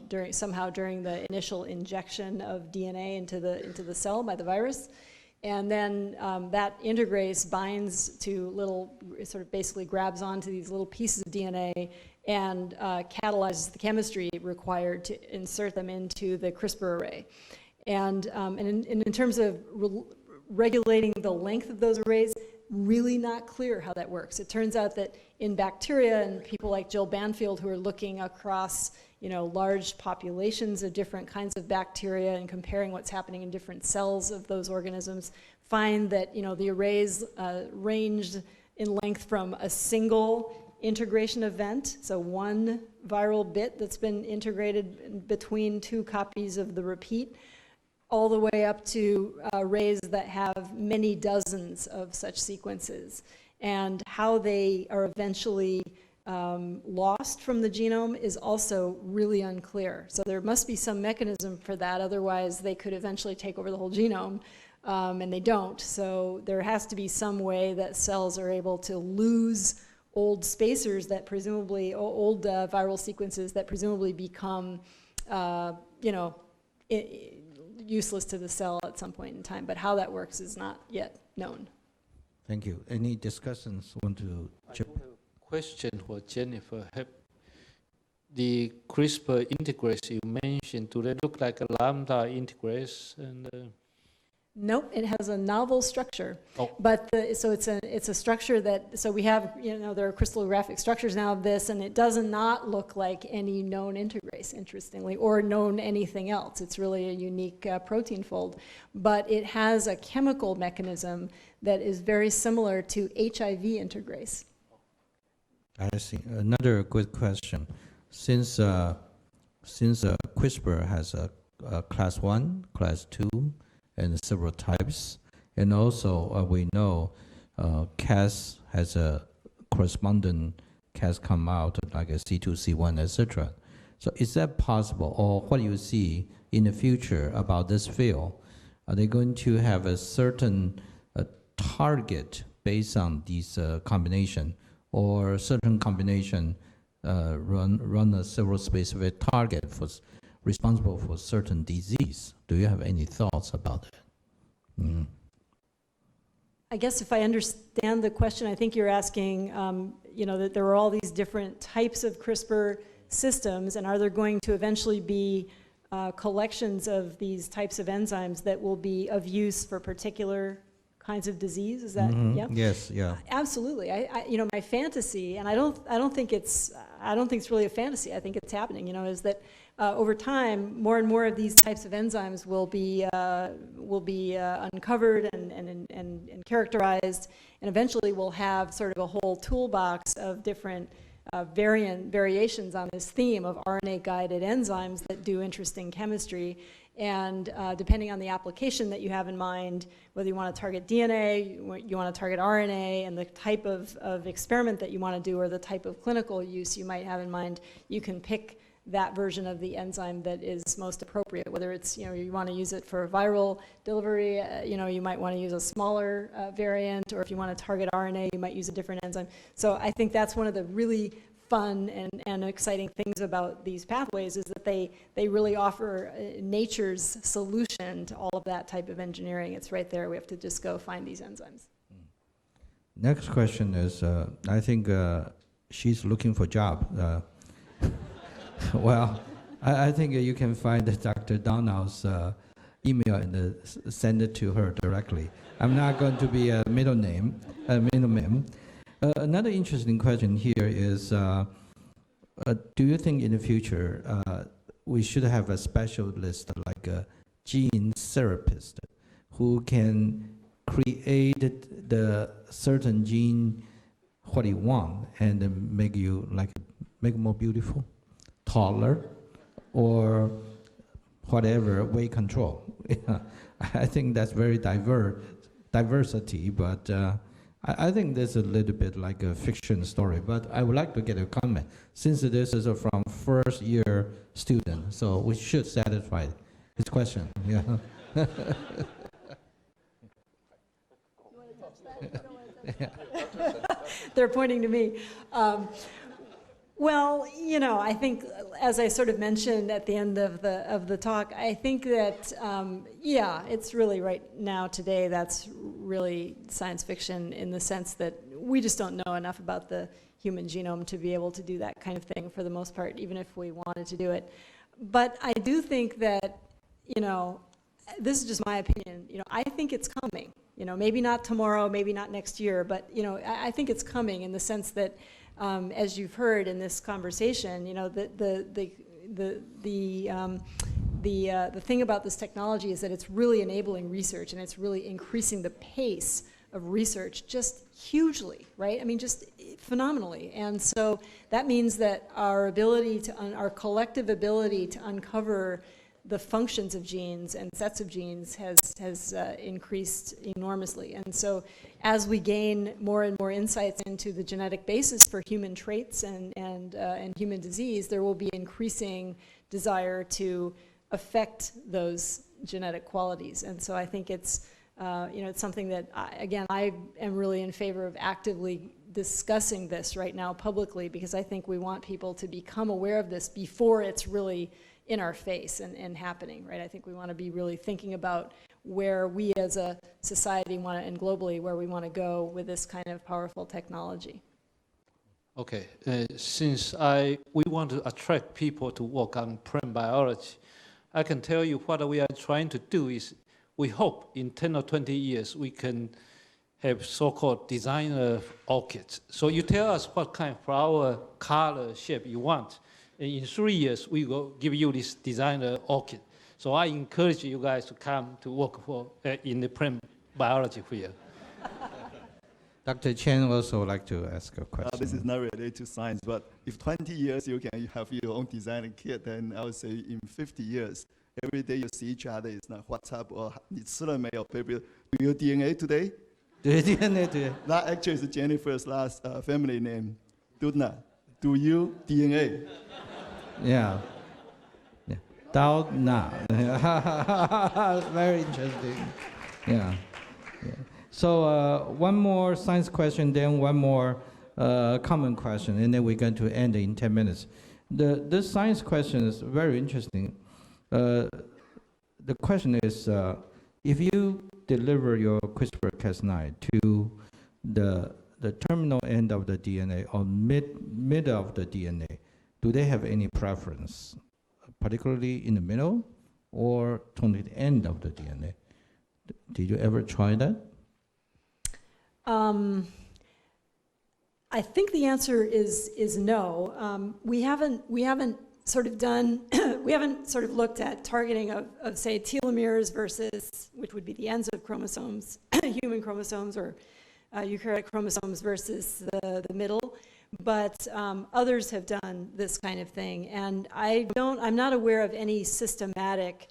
initial injection of DNA into the cell by the virus. And then that integrase binds to basically grabs onto these little pieces of DNA and catalyzes the chemistry required to insert them into the CRISPR array. And in terms of regulating the length of those arrays, really not clear how that works. It turns out that in bacteria, and people like Jill Banfield who are looking across large populations of different kinds of bacteria and comparing what's happening in different cells of those organisms, find that the arrays ranged in length from a single integration event, so one viral bit that's been integrated between 2 copies of the repeat, all the way up to arrays that have many dozens of such sequences, and how they are eventually lost from the genome is also really unclear. So there must be some mechanism for that, otherwise they could eventually take over the whole genome, and they don't. So there has to be some way that cells are able to lose old spacers that presumably, old viral sequences that presumably become, useless to the cell at some point in time. But how that works is not yet known. Thank you. Any discussions want to chip? Question for Jennifer. Have the CRISPR integrase you mentioned, do they look like a lambda integrase? And Nope, it has a novel structure. Oh. But so it's a structure that, so we have, there are crystallographic structures now of this, and it does not look like any known integrase, interestingly, or known anything else. It's really a unique protein fold. But it has a chemical mechanism that is very similar to HIV integrase. I see. Another good question. Since CRISPR has a class 1, class 2, and several types, and also we know Cas has a corresponding Cas come out like a C2, C1, etc. So is that possible, or what do you see in the future about this field? Are they going to have a certain target based on these combination, or certain combination run a several specific target for responsible for certain disease? Do you have any thoughts about that? I guess if I understand the question, I think you're asking, that there are all these different types of CRISPR systems, and are there going to eventually be collections of these types of enzymes that will be of use for particular kinds of disease? Is that, yeah? Yes, yeah. Absolutely. My fantasy, and I don't think it's really a fantasy. I think it's happening. Is that over time, more and more of these types of enzymes will be uncovered and characterized, and eventually we'll have sort of a whole toolbox of different variations on this theme of RNA-guided enzymes that do interesting chemistry. And depending on the application that you have in mind, whether you want to target DNA, you want to target RNA, and the type of experiment that you want to do, or the type of clinical use you might have in mind, you can pick that version of the enzyme that is most appropriate. Whether it's, you want to use it for viral delivery, you might want to use a smaller variant, or if you want to target RNA, you might use a different enzyme. So I think that's one of the really fun and exciting things about these pathways, is that they really offer nature's solution to all of that type of engineering. It's right there. We have to just go find these enzymes. Next question is, I think she's looking for a job. Well, I think you can find Dr. Doudna's email and send it to her directly. I'm not going to be a middleman. Another interesting question here is, do you think in the future we should have a specialist like a gene therapist who can create the certain gene what you want and make you make more beautiful, taller, or whatever, weight control? I think that's very diversity, but I think this is a little bit like a fiction story, but I would like to get a comment, since this is from first year student, so we should satisfy his question. Yeah. They're pointing to me. Well, I think, as I sort of mentioned at the end of the talk, I think that, it's really right now, today, that's really science fiction, in the sense that we just don't know enough about the human genome to be able to do that kind of thing for the most part, even if we wanted to do it. But I do think that, this is just my opinion, I think it's coming. Maybe not tomorrow, maybe not next year, but, I think it's coming, in the sense that, as you've heard in this conversation, the thing about this technology is that it's really enabling research, and it's really increasing the pace of research just hugely, right? I mean, just phenomenally. And so that means that our collective ability to uncover the functions of genes and sets of genes has increased enormously. And so as we gain more and more insights into the genetic basis for human traits and human disease, there will be increasing desire to affect those genetic qualities. And so I think it's, it's something that, I am really in favor of actively discussing this right now publicly, because I think we want people to become aware of this before it's really in our face and happening, right? I think we want to be really thinking about where we as a society want to, and globally, where we want to go with this kind of powerful technology. Okay, since we want to attract people to work on plant biology, I can tell you what we are trying to do is we hope in 10 or 20 years we can have so-called designer orchids. So you tell us what kind of flower, color, shape you want. And in 3 years, we will give you this designer orchid. So I encourage you guys to come to work in the plant biology field. Dr. Chen also like to ask a question. This is not related to science, but if 20 years you can have your own design kit, then I would say in 50 years, every day you see each other, it's not what's up or 你吃了没有, baby, do you DNA today? DNA. That actually is Jennifer's last family name, Doudna. Do you DNA? Yeah. Doudna. Very interesting. Yeah. So one more science question, then one more common question, and then we're going to end in 10 minutes. This science question is very interesting. The question is, if you deliver your CRISPR-Cas9 to the terminal end of the DNA or mid of the DNA, do they have any preference, particularly in the middle or toward the end of the DNA? Did you ever try that? I think the answer is no. We haven't sort of done, we haven't sort of looked at targeting of say telomeres versus, which would be the ends of chromosomes, human chromosomes or eukaryotic chromosomes versus the middle, but others have done this kind of thing, and I'm not aware of any systematic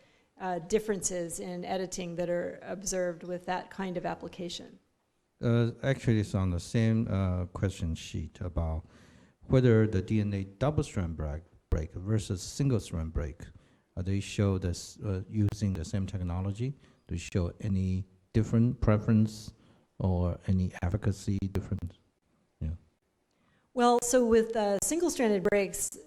differences in editing that are observed with that kind of application. Actually, it's on the same question sheet about whether the DNA double-strand break versus single-strand break, they show this using the same technology to show any different preference or any efficacy difference? Yeah. Well, so with single-stranded breaks,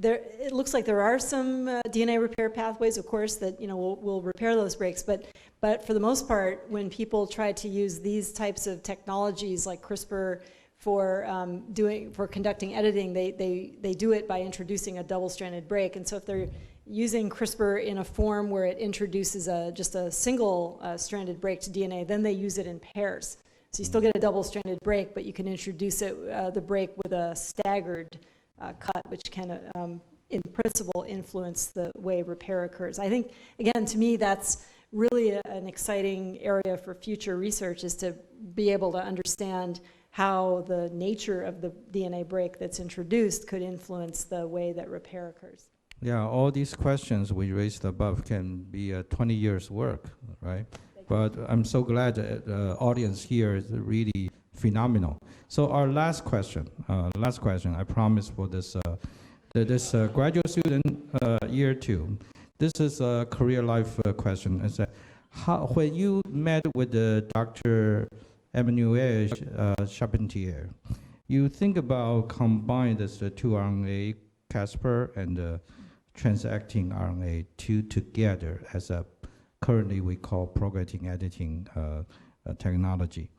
it looks like there are some DNA repair pathways, of course, that will repair those breaks. But for the most part, when people try to use these types of technologies like CRISPR for conducting editing, they do it by introducing a double-stranded break. And so if they're using CRISPR in a form where it introduces just a single stranded break to DNA, then they use it in pairs. So you still get a double-stranded break, but you can introduce the break with a staggered cut, which can, in principle, influence the way repair occurs. I think, again, to me, that's really an exciting area for future research, is to be able to understand how the nature of the DNA break that's introduced could influence the way that repair occurs. Yeah, all these questions we raised above can be 20 years' work, right? But I'm so glad the audience here is really phenomenal. So our last question, I promise for this graduate student year 2. This is a career life question. It's when you met with Dr. Emmanuel Charpentier, you think about combine this 2 RNA CRISPR and transacting RNA together as a currently we call progressing editing technology.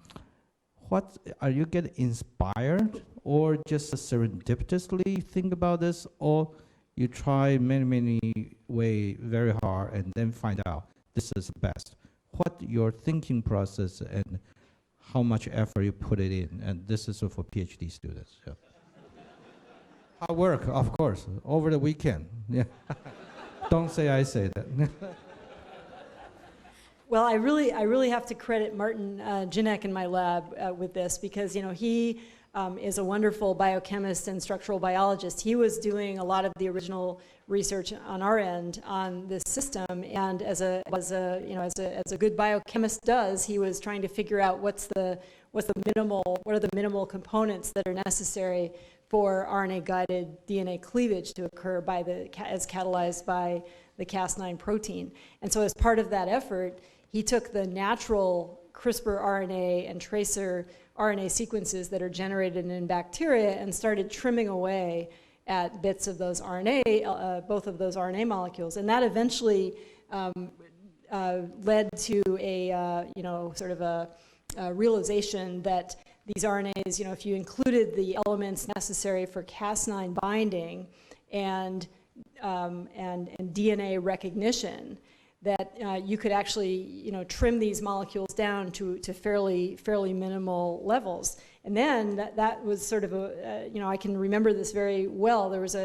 What are you getting inspired, or just serendipitously think about this, or you try many way very hard and then find out this is the best? What your thinking process and how much effort you put it in? And this is for PhD students. Yeah. Hard work, of course, over the weekend. Yeah. Don't say I say that. Well, I really have to credit Martin Janek in my lab with this, because he is a wonderful biochemist and structural biologist. He was doing a lot of the original research on our end on this system, and as a good biochemist does, he was trying to figure out what are the minimal components that are necessary for RNA-guided DNA cleavage to occur as catalyzed by the Cas9 protein. And so as part of that effort, he took the natural CRISPR RNA and tracer RNA sequences that are generated in bacteria and started trimming away at bits of those RNA, both of those RNA molecules. And that eventually led to a realization that these RNAs, if you included the elements necessary for Cas9 binding and DNA recognition, that you could actually, trim these molecules down to fairly minimal levels. And then that was sort of I can remember this very well. There was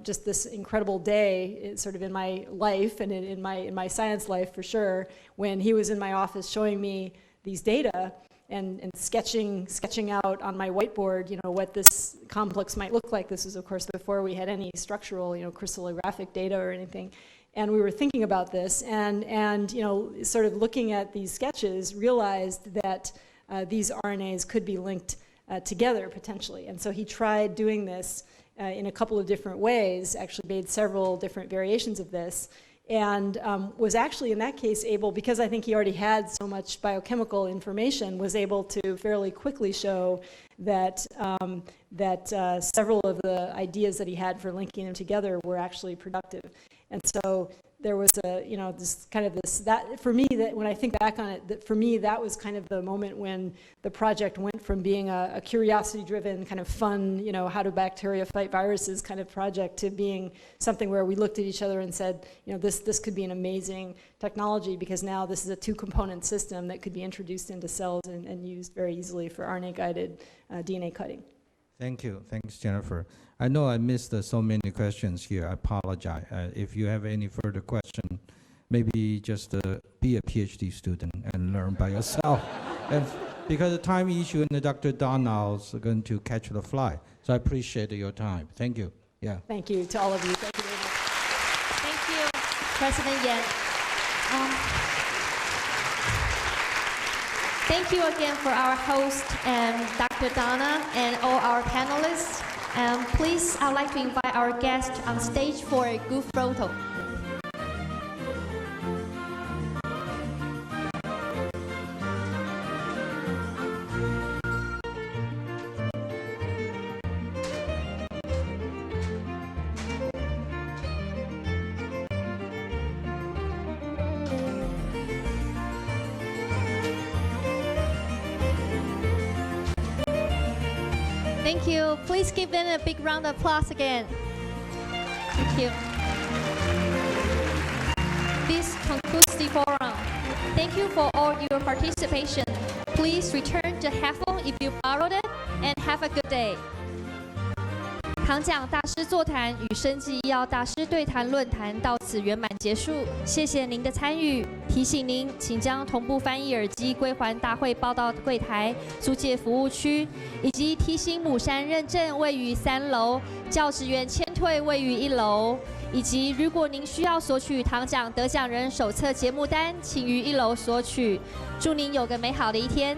just this incredible day, sort of in my life and in my science life for sure, when he was in my office showing me these data and sketching out on my whiteboard, what this complex might look like. This was, of course, before we had any structural, crystallographic data or anything. And we were thinking about this and sort of looking at these sketches, realized that these RNAs could be linked together potentially. And so he tried doing this in a couple of different ways, actually made several different variations of this, and was actually in that case able, because I think he already had so much biochemical information, was able to fairly quickly show that several of the ideas that he had for linking them together were actually productive. And so there was that for me, that when I think back on it, that for me that was kind of the moment when the project went from being a curiosity-driven kind of fun, how do bacteria fight viruses kind of project, to being something where we looked at each other and said, this could be an amazing technology, because now this is a two-component system that could be introduced into cells and used very easily for RNA-guided DNA cutting. Thank you. Thanks, Jennifer. I know I missed so many questions here. I apologize. If you have any further question, maybe just be a PhD student and learn by yourself. And because the time issue and Dr. Doudna is going to catch the fly. So I appreciate your time. Thank you. Yeah. Thank you to all of you. Thank you very much. Thank you, President Yan. Thank you again for our host and Dr. Doudna and all our panelists. Please, I'd like to invite our guest on stage for a group photo. Thank you. Please give them a big round of applause again. Thank you. This concludes the forum. Thank you for all your participation. Please return the headphone if you borrowed it, and have a good day. 唐奖大师座谈与生技医药大师对谈论坛到此圆满结束，谢谢您的参与。提醒您，请将同步翻译耳机归还大会报到柜台、租借服务区，以及提醒母山认证位于3楼，教职员签退位于1楼，以及如果您需要索取唐奖得奖人手册节目单，请于1楼索取。祝您有个美好的一天。